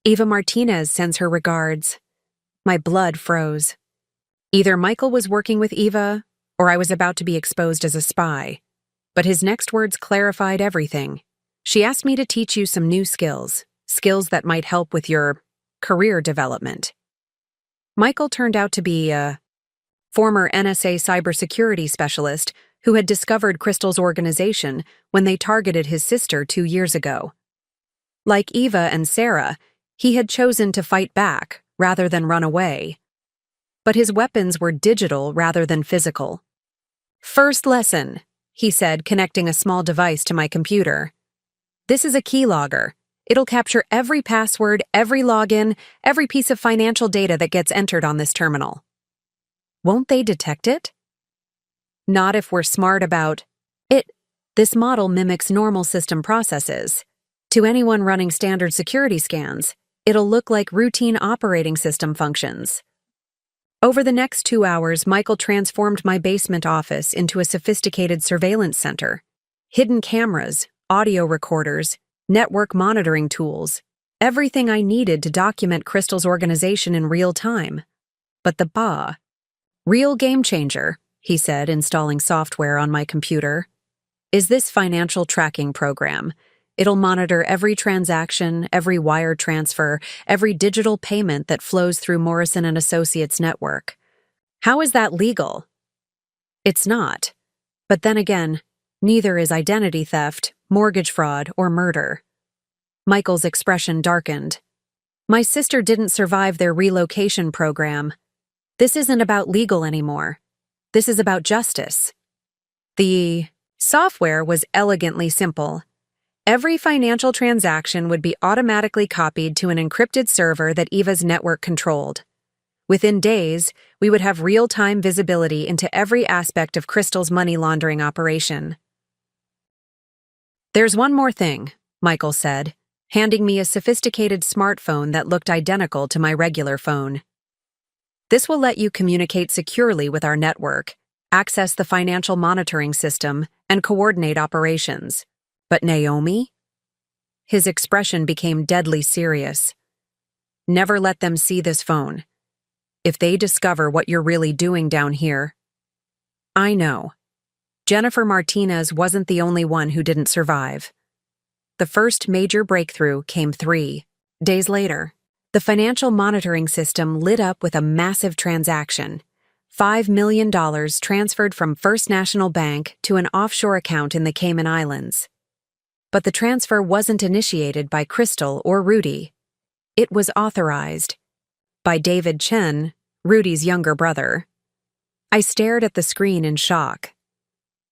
Eva Martinez sends her regards. My blood froze. Either Michael was working with Eva, or I was about to be exposed as a spy. But his next words clarified everything. She asked me to teach you some new skills that might help with your career development. Michael turned out to be a former NSA cybersecurity specialist who had discovered Crystal's organization when they targeted his sister 2 years ago. Like Eva and Sarah, he had chosen to fight back rather than run away. But his weapons were digital rather than physical. First lesson, he said, connecting a small device to my computer. This is a keylogger. It'll capture every password, every login, every piece of financial data that gets entered on this terminal. Won't they detect it? Not if we're smart about it. This model mimics normal system processes. To anyone running standard security scans, it'll look like routine operating system functions. Over the next 2 hours, Michael transformed my basement office into a sophisticated surveillance center. Hidden cameras, audio recorders, network monitoring tools, everything I needed to document Crystal's organization in real time. But the real game changer, he said, installing software on my computer, is this financial tracking program. It'll monitor every transaction, every wire transfer, every digital payment that flows through Morrison & Associates network. How is that legal? It's not. But then again, neither is identity theft, mortgage fraud, or murder. Michael's expression darkened. My sister didn't survive their relocation program. This isn't about legal anymore. This is about justice. The software was elegantly simple. Every financial transaction would be automatically copied to an encrypted server that Eva's network controlled. Within days, we would have real-time visibility into every aspect of Crystal's money laundering operation. There's one more thing, Michael said, handing me a sophisticated smartphone that looked identical to my regular phone. This will let you communicate securely with our network, access the financial monitoring system, and coordinate operations. But Naomi? His expression became deadly serious. Never let them see this phone. If they discover what you're really doing down here. I know. Jennifer Martinez wasn't the only one who didn't survive. The first major breakthrough came 3 days later. The financial monitoring system lit up with a massive transaction. $5 million transferred from First National Bank to an offshore account in the Cayman Islands. But the transfer wasn't initiated by Crystal or Rudy. It was authorized by David Chen, Rudy's younger brother. I stared at the screen in shock.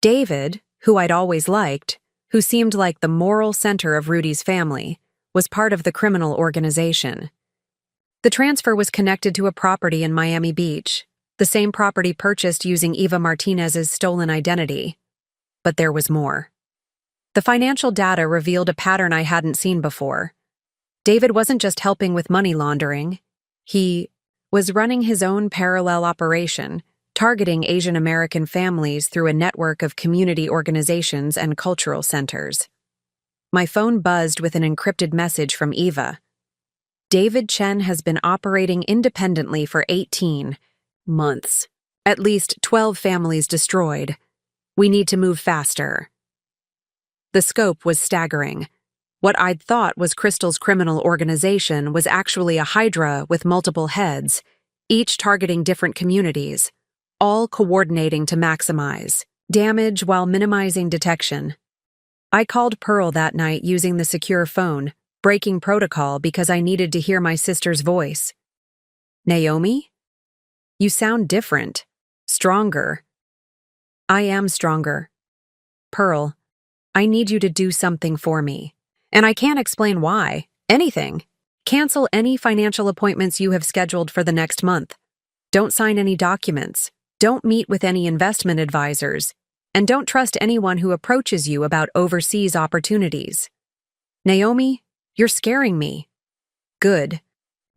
David, who I'd always liked, who seemed like the moral center of Rudy's family, was part of the criminal organization. The transfer was connected to a property in Miami Beach, the same property purchased using Eva Martinez's stolen identity. But there was more. The financial data revealed a pattern I hadn't seen before. David wasn't just helping with money laundering. He was running his own parallel operation, targeting Asian American families through a network of community organizations and cultural centers. My phone buzzed with an encrypted message from Eva. David Chen has been operating independently for 18 months. At least 12 families destroyed. We need to move faster. The scope was staggering. What I'd thought was Crystal's criminal organization was actually a hydra with multiple heads, each targeting different communities, all coordinating to maximize damage while minimizing detection. I called Pearl that night using the secure phone, breaking protocol because I needed to hear my sister's voice. Naomi? You sound different. Stronger. I am stronger. Pearl, I need you to do something for me. And I can't explain why. Anything. Cancel any financial appointments you have scheduled for the next month. Don't sign any documents. Don't meet with any investment advisors. And don't trust anyone who approaches you about overseas opportunities. Naomi, you're scaring me. Good.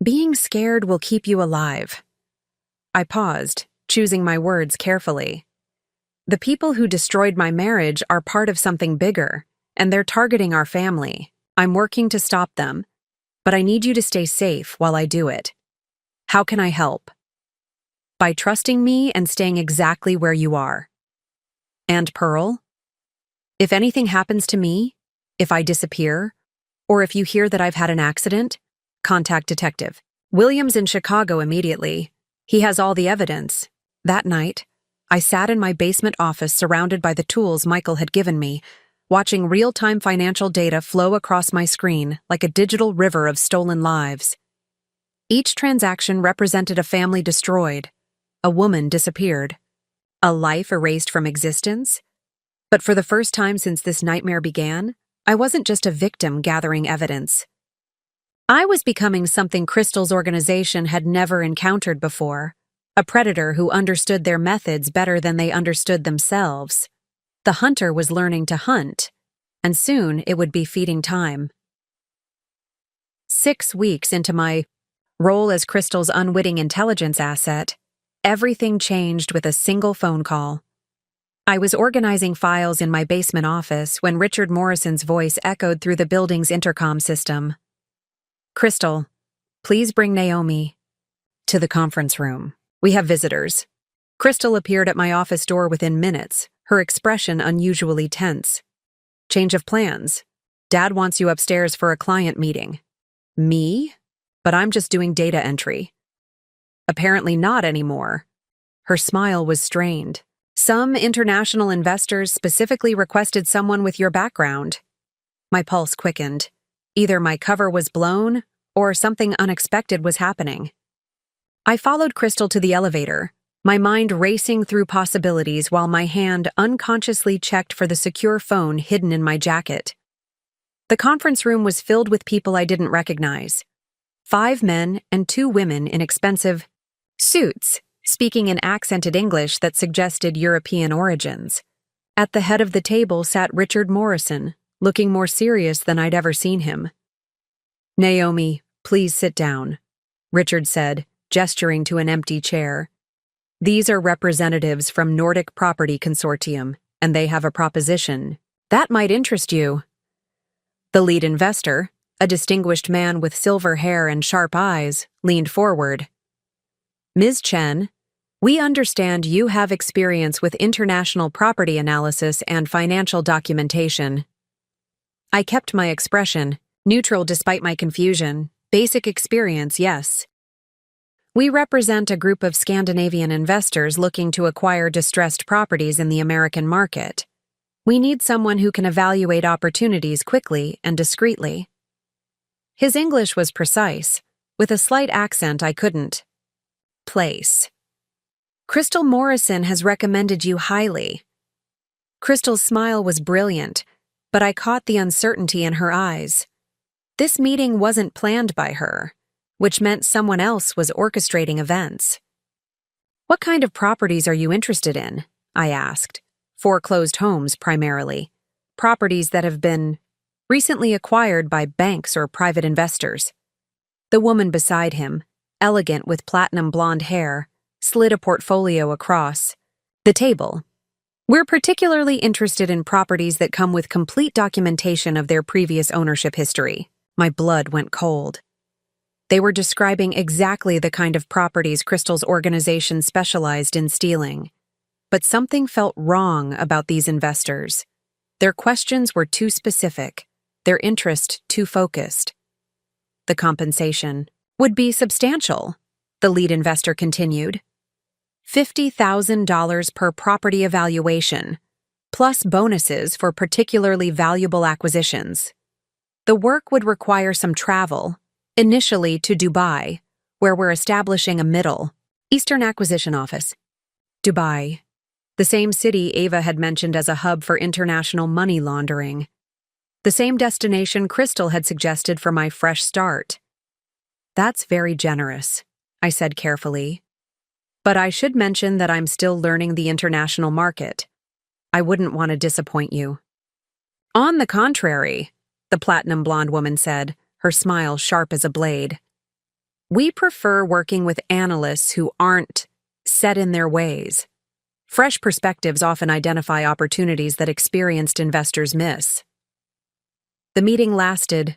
Being scared will keep you alive. I paused, choosing my words carefully. The people who destroyed my marriage are part of something bigger, and they're targeting our family. I'm working to stop them, but I need you to stay safe while I do it. How can I help? By trusting me and staying exactly where you are. And Pearl? If anything happens to me, if I disappear, or if you hear that I've had an accident, contact Detective Williams in Chicago immediately. He has all the evidence. That night, I sat in my basement office surrounded by the tools Michael had given me, watching real-time financial data flow across my screen like a digital river of stolen lives. Each transaction represented a family destroyed, a woman disappeared, a life erased from existence. But for the first time since this nightmare began, I wasn't just a victim gathering evidence. I was becoming something Crystal's organization had never encountered before, a predator who understood their methods better than they understood themselves. The hunter was learning to hunt, and soon it would be feeding time. 6 weeks into my role as Crystal's unwitting intelligence asset, everything changed with a single phone call. I was organizing files in my basement office when Richard Morrison's voice echoed through the building's intercom system. Crystal, please bring Naomi to the conference room. We have visitors. Crystal appeared at my office door within minutes, her expression unusually tense. Change of plans. Dad wants you upstairs for a client meeting. Me? But I'm just doing data entry. Apparently not anymore. Her smile was strained. Some international investors specifically requested someone with your background. My pulse quickened. Either my cover was blown, or something unexpected was happening. I followed Crystal to the elevator, my mind racing through possibilities while my hand unconsciously checked for the secure phone hidden in my jacket. The conference room was filled with people I didn't recognize. 5 men and 2 women in expensive suits, speaking in accented English that suggested European origins. At the head of the table sat Richard Morrison, looking more serious than I'd ever seen him. Naomi, please sit down, Richard said, gesturing to an empty chair. These are representatives from Nordic Property Consortium, and they have a proposition that might interest you. The lead investor, a distinguished man with silver hair and sharp eyes, leaned forward. Ms. Chen, we understand you have experience with international property analysis and financial documentation. I kept my expression, neutral despite my confusion. Basic experience, yes. We represent a group of Scandinavian investors looking to acquire distressed properties in the American market. We need someone who can evaluate opportunities quickly and discreetly. His English was precise, with a slight accent I couldn't place. Crystal Morrison has recommended you highly. Crystal's smile was brilliant, but I caught the uncertainty in her eyes. This meeting wasn't planned by her, which meant someone else was orchestrating events. What kind of properties are you interested in? I asked. Foreclosed homes, primarily. Properties that have been recently acquired by banks or private investors. The woman beside him, elegant with platinum blonde hair, slid a portfolio across the table. We're particularly interested in properties that come with complete documentation of their previous ownership history. My blood went cold. They were describing exactly the kind of properties Crystal's organization specialized in stealing. But something felt wrong about these investors. Their questions were too specific, their interest too focused. The compensation would be substantial, the lead investor continued. $50,000 per property evaluation, plus bonuses for particularly valuable acquisitions. The work would require some travel, initially to Dubai, where we're establishing a Middle Eastern acquisition office. Dubai, the same city Ava had mentioned as a hub for international money laundering. The same destination Crystal had suggested for my fresh start. That's very generous, I said carefully. But I should mention that I'm still learning the international market. I wouldn't want to disappoint you. On the contrary, the platinum blonde woman said, her smile sharp as a blade. We prefer working with analysts who aren't set in their ways. Fresh perspectives often identify opportunities that experienced investors miss. The meeting lasted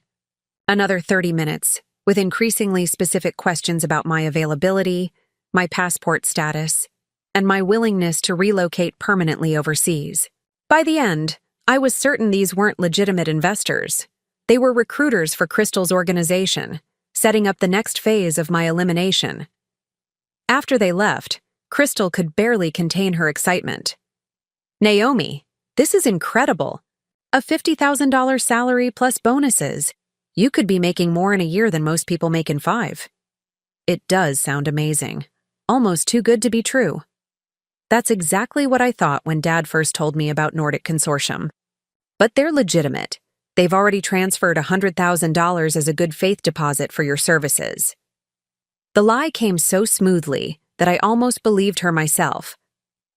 another 30 minutes, with increasingly specific questions about my availability, my passport status, and my willingness to relocate permanently overseas. By the end, I was certain these weren't legitimate investors. They were recruiters for Crystal's organization, setting up the next phase of my elimination. After they left, Crystal could barely contain her excitement. Naomi, this is incredible. A $50,000 salary plus bonuses. You could be making more in a year than most people make in 5. It does sound amazing. Almost too good to be true. That's exactly what I thought when Dad first told me about Nordic Consortium. But they're legitimate. They've already transferred $100,000 as a good faith deposit for your services. The lie came so smoothly that I almost believed her myself.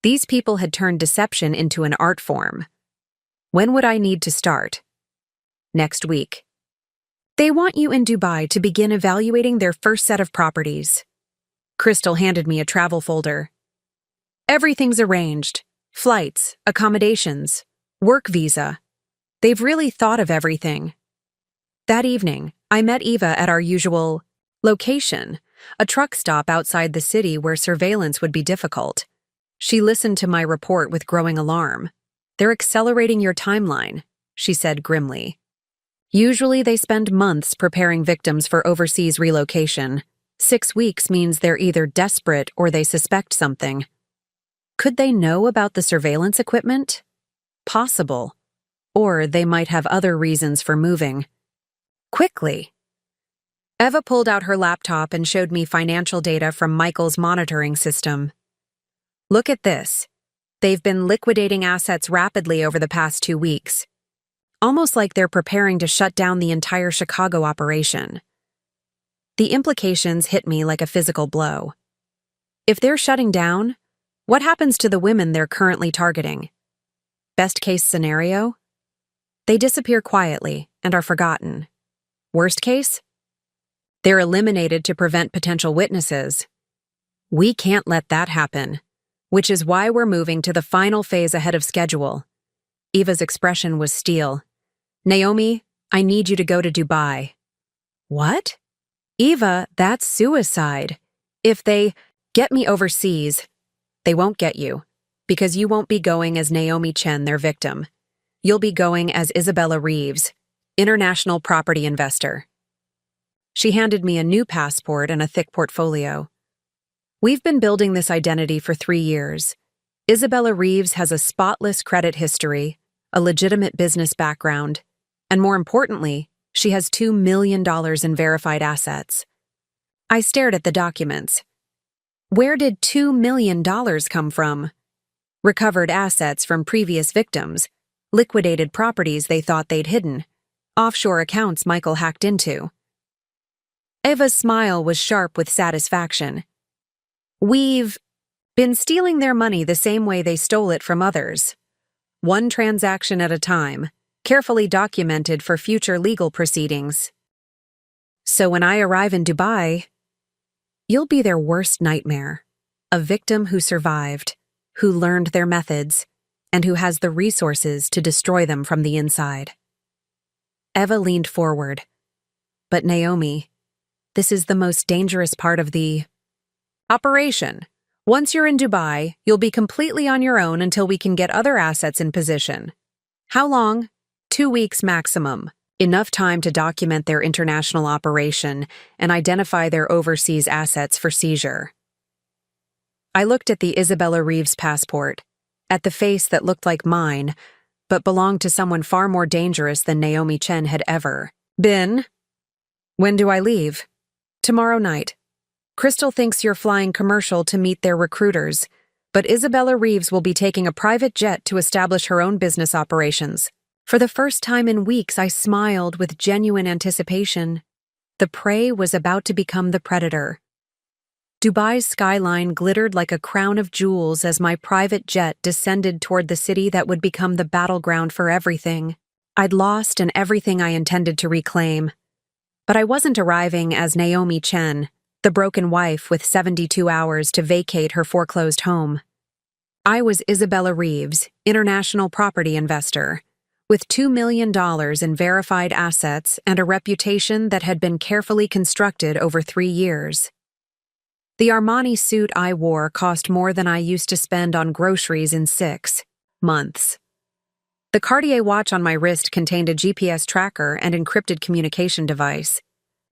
These people had turned deception into an art form. When would I need to start? Next week. They want you in Dubai to begin evaluating their first set of properties. Crystal handed me a travel folder. Everything's arranged. Flights, accommodations, work visa. They've really thought of everything. That evening, I met Eva at our usual location, a truck stop outside the city where surveillance would be difficult. She listened to my report with growing alarm. They're accelerating your timeline, she said grimly. Usually they spend months preparing victims for overseas relocation. 6 weeks means they're either desperate or they suspect something. Could they know about the surveillance equipment? Possible. Or they might have other reasons for moving. Quickly. Eva pulled out her laptop and showed me financial data from Michael's monitoring system. Look at this. They've been liquidating assets rapidly over the past 2 weeks. Almost like they're preparing to shut down the entire Chicago operation. The implications hit me like a physical blow. If they're shutting down, what happens to the women they're currently targeting? Best case scenario? They disappear quietly and are forgotten. Worst case? They're eliminated to prevent potential witnesses. We can't let that happen, which is why we're moving to the final phase ahead of schedule. Eva's expression was steel. Naomi, I need you to go to Dubai. What? Eva, that's suicide. If they get me overseas, they won't get you, because you won't be going as Naomi Chen, their victim. You'll be going as Isabella Reeves, international property investor. She handed me a new passport and a thick portfolio. We've been building this identity for 3 years. Isabella Reeves has a spotless credit history, a legitimate business background, and more importantly, she has $2 million in verified assets. I stared at the documents. Where did $2 million come from? Recovered assets from previous victims, liquidated properties they thought they'd hidden, offshore accounts Michael hacked into. Eva's smile was sharp with satisfaction. We've been stealing their money the same way they stole it from others. One transaction at a time, carefully documented for future legal proceedings. So when I arrive in Dubai, you'll be their worst nightmare. A victim who survived, who learned their methods, and who has the resources to destroy them from the inside. Eva leaned forward. But Naomi, this is the most dangerous part of the operation. Once you're in Dubai, you'll be completely on your own until we can get other assets in position. How long? 2 weeks maximum. Enough time to document their international operation and identify their overseas assets for seizure. I looked at the Isabella Reeves passport, at the face that looked like mine, but belonged to someone far more dangerous than Naomi Chen had ever been. When do I leave? Tomorrow night. Crystal thinks you're flying commercial to meet their recruiters, but Isabella Reeves will be taking a private jet to establish her own business operations. For the first time in weeks, I smiled with genuine anticipation. The prey was about to become the predator. Dubai's skyline glittered like a crown of jewels as my private jet descended toward the city that would become the battleground for everything I'd lost and everything I intended to reclaim. But I wasn't arriving as Naomi Chen, the broken wife with 72 hours to vacate her foreclosed home. I was Isabella Reeves, international property investor, with $2 million in verified assets and a reputation that had been carefully constructed over 3 years. The Armani suit I wore cost more than I used to spend on groceries in 6 months. The Cartier watch on my wrist contained a GPS tracker and encrypted communication device.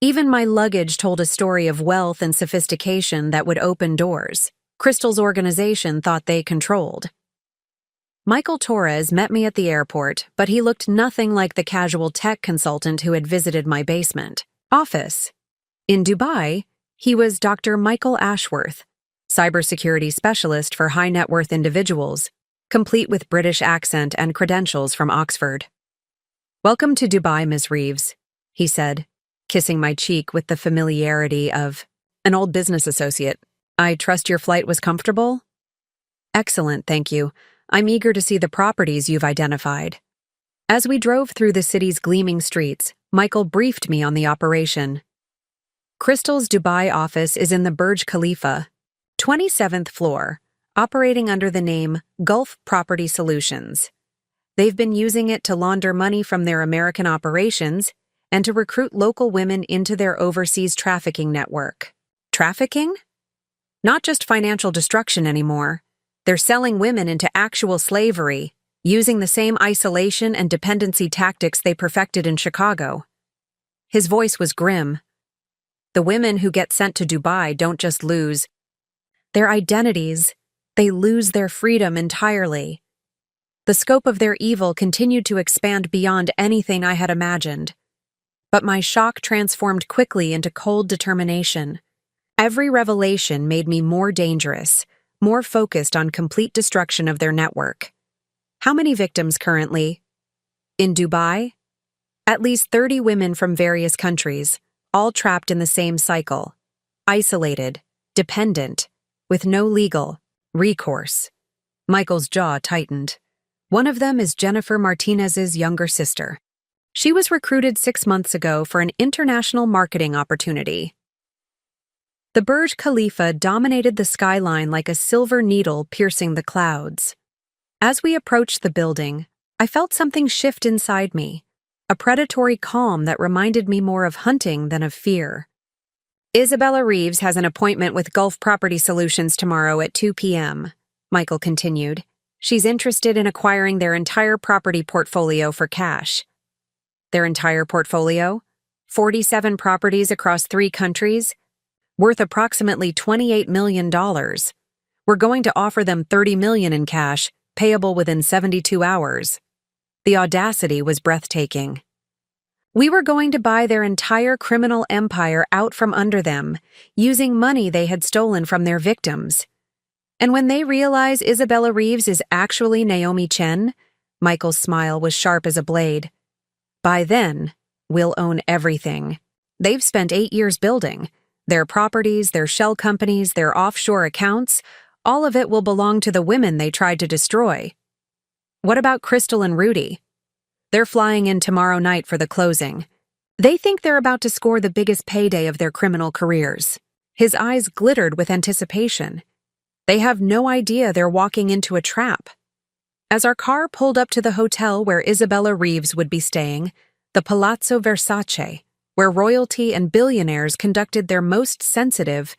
Even my luggage told a story of wealth and sophistication that would open doors Crystal's organization thought they controlled. Michael Torres met me at the airport, but he looked nothing like the casual tech consultant who had visited my basement office. In Dubai, he was Dr. Michael Ashworth, cybersecurity specialist for high-net-worth individuals, complete with British accent and credentials from Oxford. "Welcome to Dubai, Ms. Reeves," he said, kissing my cheek with the familiarity of an old business associate. "I trust your flight was comfortable?" "Excellent, thank you. I'm eager to see the properties you've identified." As we drove through the city's gleaming streets, Michael briefed me on the operation. Crystal's Dubai office is in the Burj Khalifa, 27th floor, operating under the name Gulf Property Solutions. They've been using it to launder money from their American operations and to recruit local women into their overseas trafficking network. Trafficking? Not just financial destruction anymore. They're selling women into actual slavery, using the same isolation and dependency tactics they perfected in Chicago. His voice was grim. The women who get sent to Dubai don't just lose their identities, they lose their freedom entirely. The scope of their evil continued to expand beyond anything I had imagined. But my shock transformed quickly into cold determination. Every revelation made me more dangerous, more focused on complete destruction of their network. How many victims currently? In Dubai? At least 30 women from various countries, all trapped in the same cycle. Isolated, dependent, with no legal recourse. Michael's jaw tightened. One of them is Jennifer Martinez's younger sister. She was recruited 6 months ago for an international marketing opportunity. The Burj Khalifa dominated the skyline like a silver needle piercing the clouds. As we approached the building, I felt something shift inside me, a predatory calm that reminded me more of hunting than of fear. Isabella Reeves has an appointment with Gulf Property Solutions tomorrow at 2 p.m., Michael continued. She's interested in acquiring their entire property portfolio for cash. Their entire portfolio? 47 properties across 3 countries? Worth approximately $28 million. We're going to offer them $30 million in cash, payable within 72 hours. The audacity was breathtaking. We were going to buy their entire criminal empire out from under them, using money they had stolen from their victims. And when they realize Isabella Reeves is actually Naomi Chen, Michael's smile was sharp as a blade. By then, we'll own everything. They've spent 8 years building. Their properties, their shell companies, their offshore accounts, all of it will belong to the women they tried to destroy. What about Crystal and Rudy? They're flying in tomorrow night for the closing. They think they're about to score the biggest payday of their criminal careers. His eyes glittered with anticipation. They have no idea they're walking into a trap. As our car pulled up to the hotel where Isabella Reeves would be staying, the Palazzo Versace, where royalty and billionaires conducted their most sensitive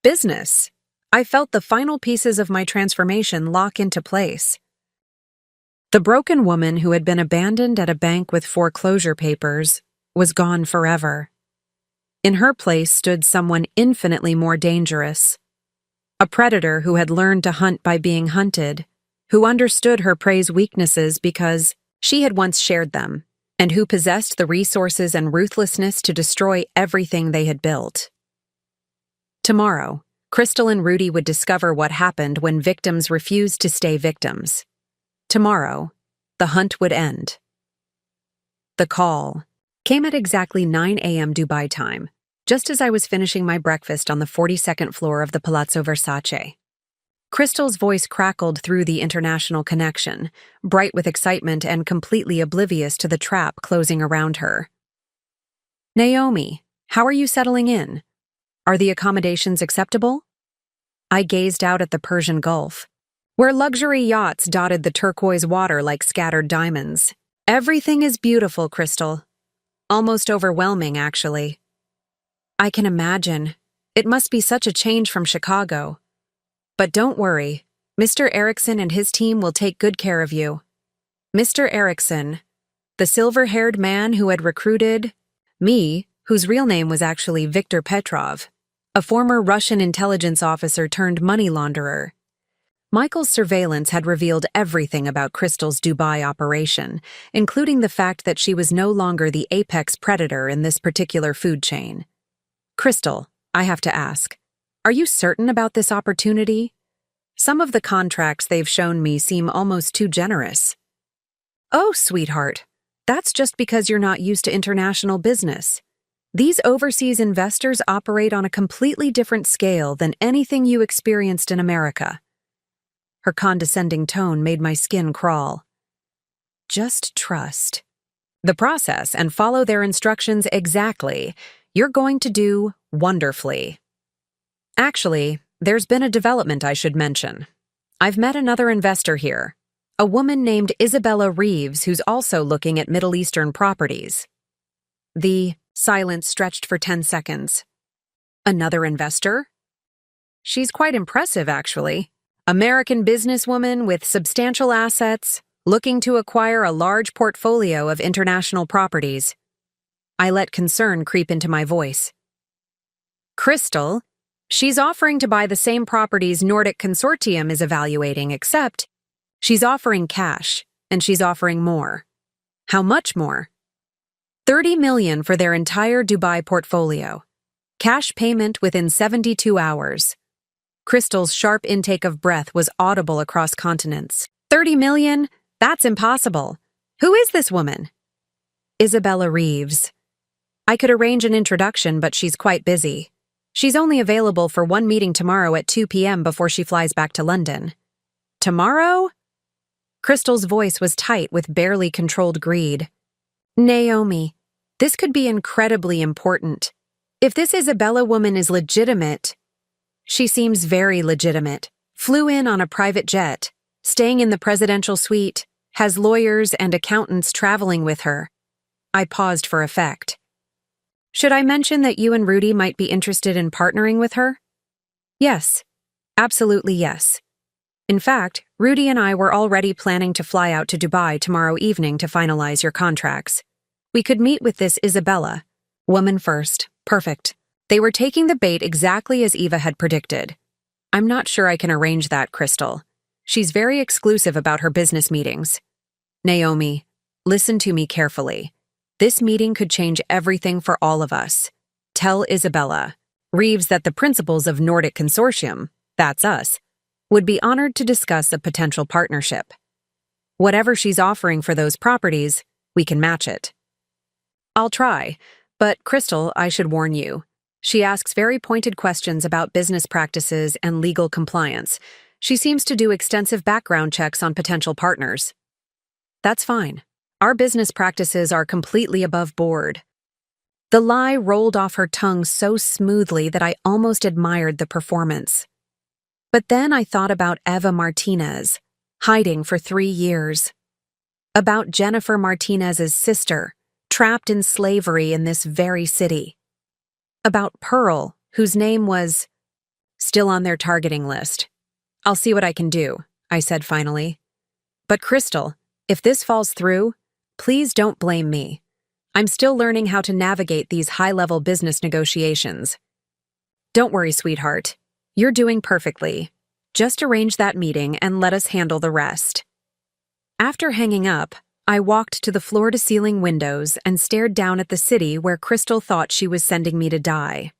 business, I felt the final pieces of my transformation lock into place. The broken woman who had been abandoned at a bank with foreclosure papers was gone forever. In her place stood someone infinitely more dangerous. A predator who had learned to hunt by being hunted, who understood her prey's weaknesses because she had once shared them, and who possessed the resources and ruthlessness to destroy everything they had built. Tomorrow, Crystal and Rudy would discover what happened when victims refused to stay victims. Tomorrow, the hunt would end. The call came at exactly 9 a.m. Dubai time, just as I was finishing my breakfast on the 42nd floor of the Palazzo Versace. Crystal's voice crackled through the international connection, bright with excitement and completely oblivious to the trap closing around her. Naomi, how are you settling in? Are the accommodations acceptable? I gazed out at the Persian Gulf, where luxury yachts dotted the turquoise water like scattered diamonds. Everything is beautiful, Crystal. Almost overwhelming, actually. I can imagine. It must be such a change from Chicago. But don't worry, Mr. Erickson and his team will take good care of you. Mr. Erickson, the silver-haired man who had recruited me, whose real name was actually Viktor Petrov, a former Russian intelligence officer turned money launderer. Michael's surveillance had revealed everything about Crystal's Dubai operation, including the fact that she was no longer the apex predator in this particular food chain. Crystal, I have to ask, are you certain about this opportunity? Some of the contracts they've shown me seem almost too generous. Oh, sweetheart, that's just because you're not used to international business. These overseas investors operate on a completely different scale than anything you experienced in America. Her condescending tone made my skin crawl. Just trust the process and follow their instructions exactly. You're going to do wonderfully. Actually, there's been a development I should mention. I've met another investor here, a woman named Isabella Reeves who's also looking at Middle Eastern properties. The silence stretched for 10 seconds. Another investor? She's quite impressive, actually. American businesswoman with substantial assets, looking to acquire a large portfolio of international properties. I let concern creep into my voice. Crystal, she's offering to buy the same properties Nordic Consortium is evaluating, except she's offering cash, and she's offering more. How much more? $30 million for their entire Dubai portfolio. Cash payment within 72 hours. Crystal's sharp intake of breath was audible across continents. $30 million? That's impossible. Who is this woman? Isabella Reeves. I could arrange an introduction, but she's quite busy. She's only available for one meeting tomorrow at 2 p.m. before she flies back to London. Tomorrow? Crystal's voice was tight with barely controlled greed. Naomi, this could be incredibly important. If this Isabella woman is legitimate, she seems very legitimate. Flew in on a private jet, staying in the presidential suite, has lawyers and accountants traveling with her. I paused for effect. Should I mention that you and Rudy might be interested in partnering with her? Yes. Absolutely yes. In fact, Rudy and I were already planning to fly out to Dubai tomorrow evening to finalize your contracts. We could meet with this Isabella. Woman first. Perfect. They were taking the bait exactly as Eva had predicted. I'm not sure I can arrange that, Crystal. She's very exclusive about her business meetings. Naomi, listen to me carefully. This meeting could change everything for all of us. Tell Isabella Reeves that the principals of Nordic Consortium, that's us, would be honored to discuss a potential partnership. Whatever she's offering for those properties, we can match it. I'll try, but Crystal, I should warn you. She asks very pointed questions about business practices and legal compliance. She seems to do extensive background checks on potential partners. That's fine. Our business practices are completely above board. The lie rolled off her tongue so smoothly that I almost admired the performance. But then I thought about Eva Martinez, hiding for 3 years. About Jennifer Martinez's sister, trapped in slavery in this very city. About Pearl, whose name was still on their targeting list. I'll see what I can do, I said finally. But Crystal, if this falls through, please don't blame me. I'm still learning how to navigate these high-level business negotiations. Don't worry, sweetheart. You're doing perfectly. Just arrange that meeting and let us handle the rest. After hanging up, I walked to the floor-to-ceiling windows and stared down at the city where Crystal thought she was sending me to die.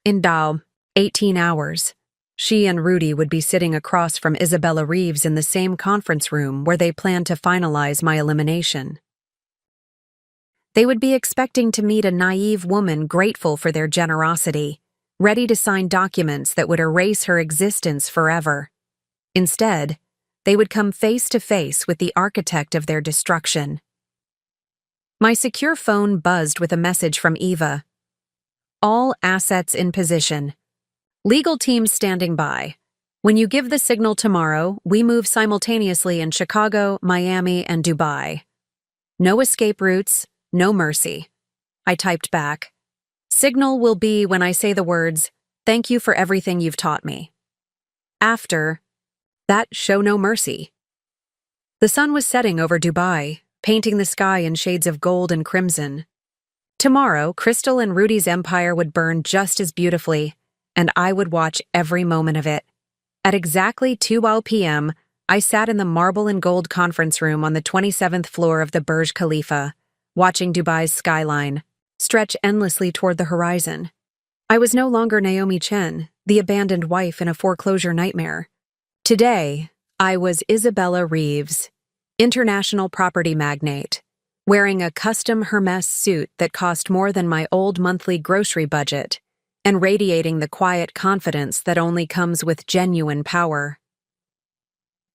In 18 hours, she and Rudy would be sitting across from Isabella Reeves in the same conference room where they planned to finalize my elimination. They would be expecting to meet a naive woman grateful for their generosity, ready to sign documents that would erase her existence forever. Instead, they would come face to face with the architect of their destruction. My secure phone buzzed with a message from Eva. All assets in position. Legal teams standing by. When you give the signal tomorrow, we move simultaneously in Chicago, Miami, and Dubai. No escape routes, no mercy. I typed back. Signal will be when I say the words, "Thank you for everything you've taught me." After that, show no mercy. The sun was setting over Dubai, painting the sky in shades of gold and crimson. Tomorrow, Crystal and Rudy's empire would burn just as beautifully, and I would watch every moment of it. At exactly 2 p.m., I sat in the marble and gold conference room on the 27th floor of the Burj Khalifa, watching Dubai's skyline stretch endlessly toward the horizon. I was no longer Naomi Chen, the abandoned wife in a foreclosure nightmare. Today, I was Isabella Reeves, international property magnate, wearing a custom Hermes suit that cost more than my old monthly grocery budget, and radiating the quiet confidence that only comes with genuine power.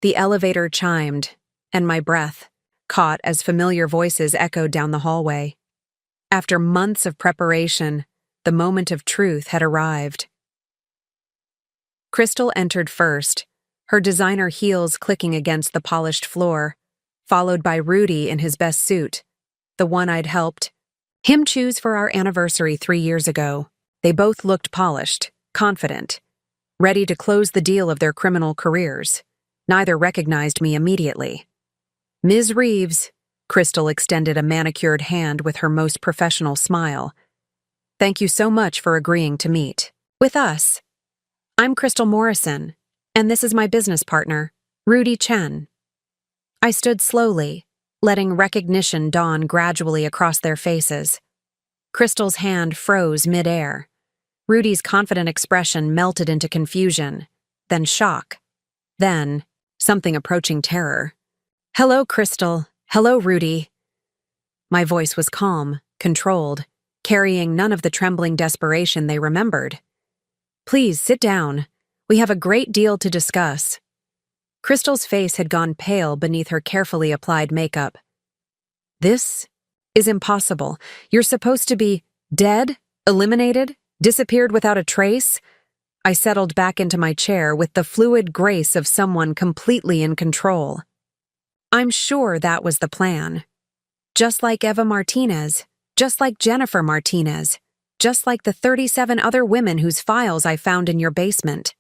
The elevator chimed, and my breath caught as familiar voices echoed down the hallway. After months of preparation, the moment of truth had arrived. Crystal entered first, her designer heels clicking against the polished floor, followed by Rudy in his best suit, the one I'd helped him choose for our anniversary 3 years ago. They both looked polished, confident, ready to close the deal of their criminal careers. Neither recognized me immediately. Ms. Reeves, Crystal extended a manicured hand with her most professional smile. Thank you so much for agreeing to meet with us. I'm Crystal Morrison, and this is my business partner, Rudy Chen. I stood slowly, letting recognition dawn gradually across their faces. Crystal's hand froze mid-air. Rudy's confident expression melted into confusion, then shock, then something approaching terror. Hello, Crystal. Hello, Rudy. My voice was calm, controlled, carrying none of the trembling desperation they remembered. Please, sit down. We have a great deal to discuss. Crystal's face had gone pale beneath her carefully applied makeup. This is impossible. You're supposed to be dead, Eliminated? Disappeared without a trace? I settled back into my chair with the fluid grace of someone completely in control. I'm sure that was the plan. Just like Eva Martinez, just like Jennifer Martinez, just like the 37 other women whose files I found in your basement.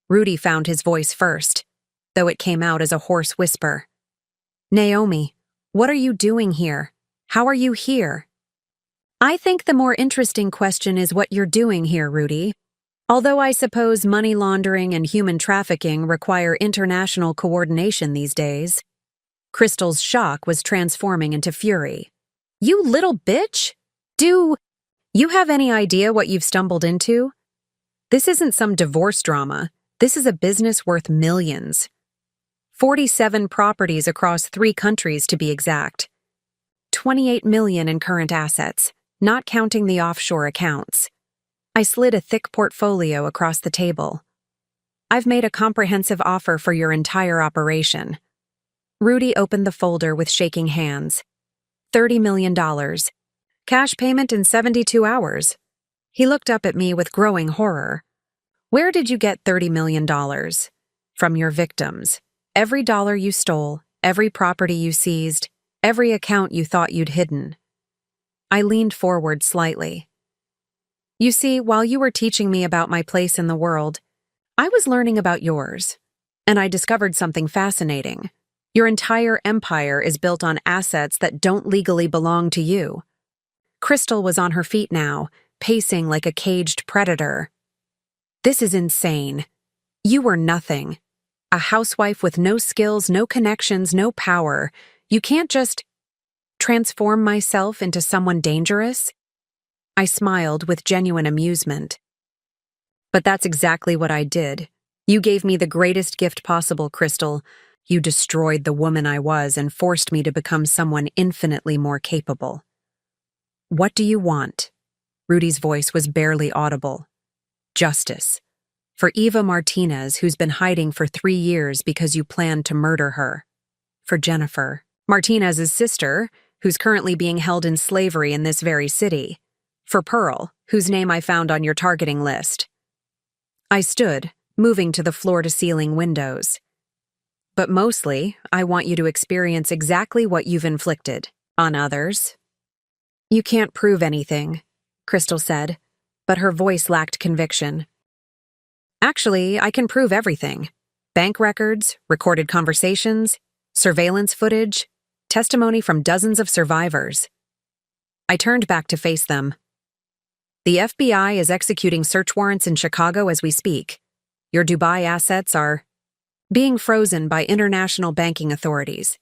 Rudy found his voice first, though it came out as a hoarse whisper. Naomi, what are you doing here? How are you here? I think the more interesting question is what you're doing here, Rudy. Although I suppose money laundering and human trafficking require international coordination these days. Crystal's shock was transforming into fury. You little bitch! Do you have any idea what you've stumbled into? This isn't some divorce drama. This is a business worth millions. 47 properties across 3 countries to be exact. 28 million in current assets, not counting the offshore accounts. I slid a thick portfolio across the table. I've made a comprehensive offer for your entire operation. Rudy opened the folder with shaking hands. $30 million. Cash payment in 72 hours. He looked up at me with growing horror. Where did you get $30 million? From your victims. Every dollar you stole, every property you seized, every account you thought you'd hidden. I leaned forward slightly. You see, while you were teaching me about my place in the world, I was learning about yours. And I discovered something fascinating. Your entire empire is built on assets that don't legally belong to you. Crystal was on her feet now, pacing like a caged predator. This is insane. You were nothing. A housewife with no skills, no connections, no power. You can't just transform myself into someone dangerous? I smiled with genuine amusement. But that's exactly what I did. You gave me the greatest gift possible, Crystal. You destroyed the woman I was and forced me to become someone infinitely more capable. What do you want? Rudy's voice was barely audible. Justice. For Eva Martinez, who's been hiding for 3 years because you planned to murder her. For Jennifer, Martinez's sister, who's currently being held in slavery in this very city. For Pearl, whose name I found on your targeting list. I stood, moving to the floor-to-ceiling windows. But mostly, I want you to experience exactly what you've inflicted on others. You can't prove anything, Crystal said, but her voice lacked conviction. Actually, I can prove everything. Bank records, recorded conversations, surveillance footage, testimony from dozens of survivors. I turned back to face them. The FBI is executing search warrants in Chicago as we speak. Your Dubai assets are being frozen by international banking authorities,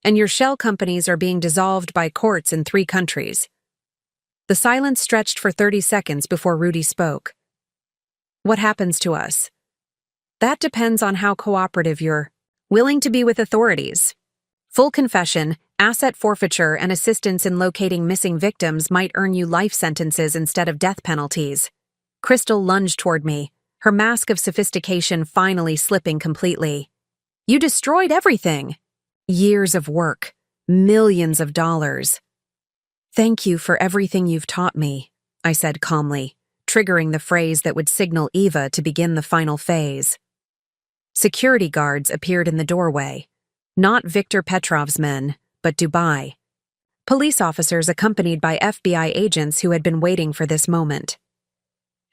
and your shell companies are being dissolved by courts in 3 countries. The silence stretched for 30 seconds before Rudy spoke. What happens to us? That depends on how cooperative you're willing to be with authorities. Full confession, asset forfeiture, and assistance in locating missing victims might earn you life sentences instead of death penalties. Crystal lunged toward me, her mask of sophistication finally slipping completely. You destroyed everything. Years of work, millions of dollars. Thank you for everything you've taught me, I said calmly, triggering the phrase that would signal Eva to begin the final phase. Security guards appeared in the doorway. Not Viktor Petrov's men, but Dubai. Police officers accompanied by FBI agents who had been waiting for this moment.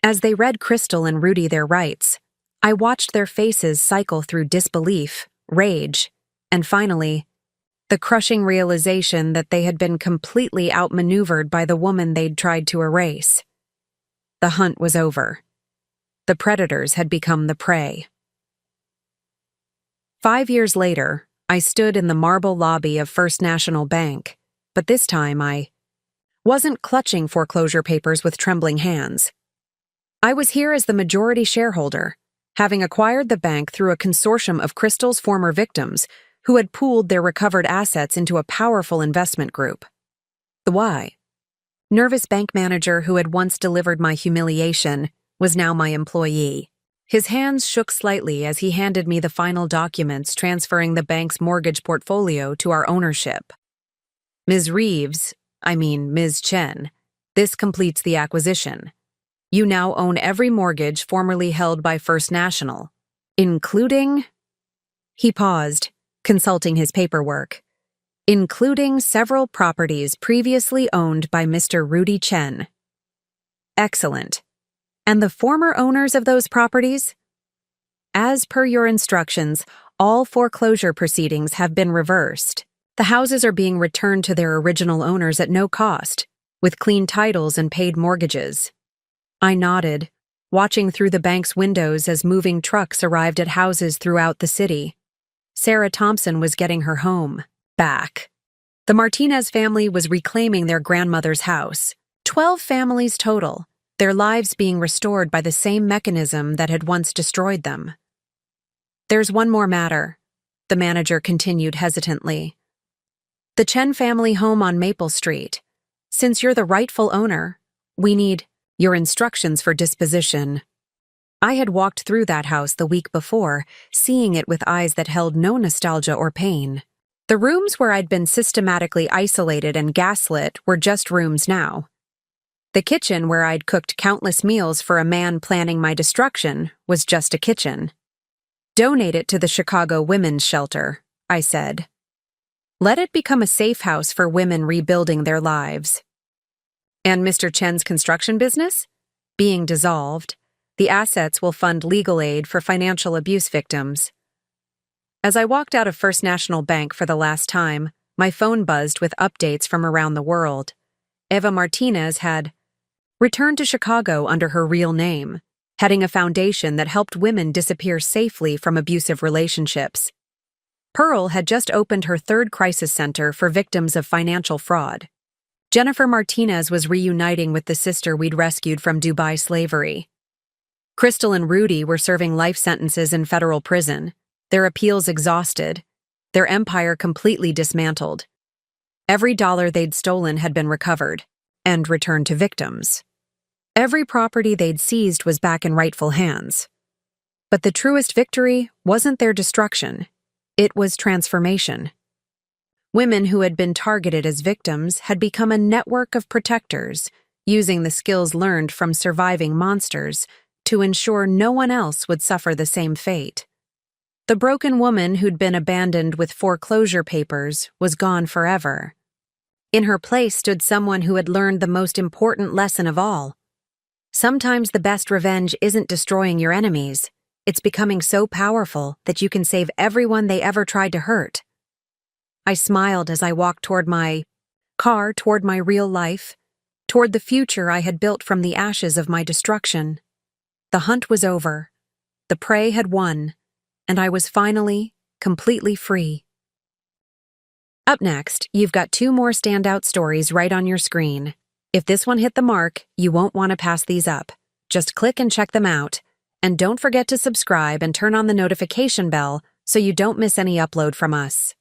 As they read Crystal and Rudy their rights, I watched their faces cycle through disbelief, rage, and finally, the crushing realization that they had been completely outmaneuvered by the woman they'd tried to erase. The hunt was over. The predators had become the prey. 5 years later, I stood in the marble lobby of First National Bank, but this time I wasn't clutching foreclosure papers with trembling hands. I was here as the majority shareholder, having acquired the bank through a consortium of Crystal's former victims who had pooled their recovered assets into a powerful investment group. The why? Nervous bank manager who had once delivered my humiliation was now my employee. His hands shook slightly as he handed me the final documents transferring the bank's mortgage portfolio to our ownership. Ms. Chen, This completes the acquisition. You now own every mortgage formerly held by First National, including... He paused, consulting his paperwork. Including several properties previously owned by Mr. Rudy Chen. Excellent. And the former owners of those properties? As per your instructions, all foreclosure proceedings have been reversed. The houses are being returned to their original owners at no cost, with clean titles and paid mortgages. I nodded, watching through the bank's windows as moving trucks arrived at houses throughout the city. Sarah Thompson was getting her home back. The Martinez family was reclaiming their grandmother's house. 12 families total, their lives being restored by the same mechanism that had once destroyed them. There's one more matter, the manager continued hesitantly. The Chen family home on Maple Street. Since you're the rightful owner, we need your instructions for disposition. I had walked through that house the week before, seeing it with eyes that held no nostalgia or pain. The rooms where I'd been systematically isolated and gaslit were just rooms now. The kitchen where I'd cooked countless meals for a man planning my destruction was just a kitchen. Donate it to the Chicago Women's Shelter, I said. Let it become a safe house for women rebuilding their lives. And Mr. Chen's construction business? Being dissolved, the assets will fund legal aid for financial abuse victims. As I walked out of First National Bank for the last time, my phone buzzed with updates from around the world. Eva Martinez had returned to Chicago under her real name, heading a foundation that helped women disappear safely from abusive relationships. Pearl had just opened her third crisis center for victims of financial fraud. Jennifer Martinez was reuniting with the sister we'd rescued from Dubai slavery. Crystal and Rudy were serving life sentences in federal prison, their appeals exhausted, their empire completely dismantled. Every dollar they'd stolen had been recovered and returned to victims. Every property they'd seized was back in rightful hands. But the truest victory wasn't their destruction. It was transformation. Women who had been targeted as victims had become a network of protectors, using the skills learned from surviving monsters to ensure no one else would suffer the same fate. The broken woman who'd been abandoned with foreclosure papers was gone forever. In her place stood someone who had learned the most important lesson of all. Sometimes the best revenge isn't destroying your enemies. It's becoming so powerful that you can save everyone they ever tried to hurt. I smiled as I walked toward my car, toward my real life, toward the future I had built from the ashes of my destruction. The hunt was over. The prey had won, and I was finally, completely free. Up next, you've got 2 more standout stories right on your screen. If this one hit the mark, you won't want to pass these up. Just click and check them out. And don't forget to subscribe and turn on the notification bell so you don't miss any upload from us.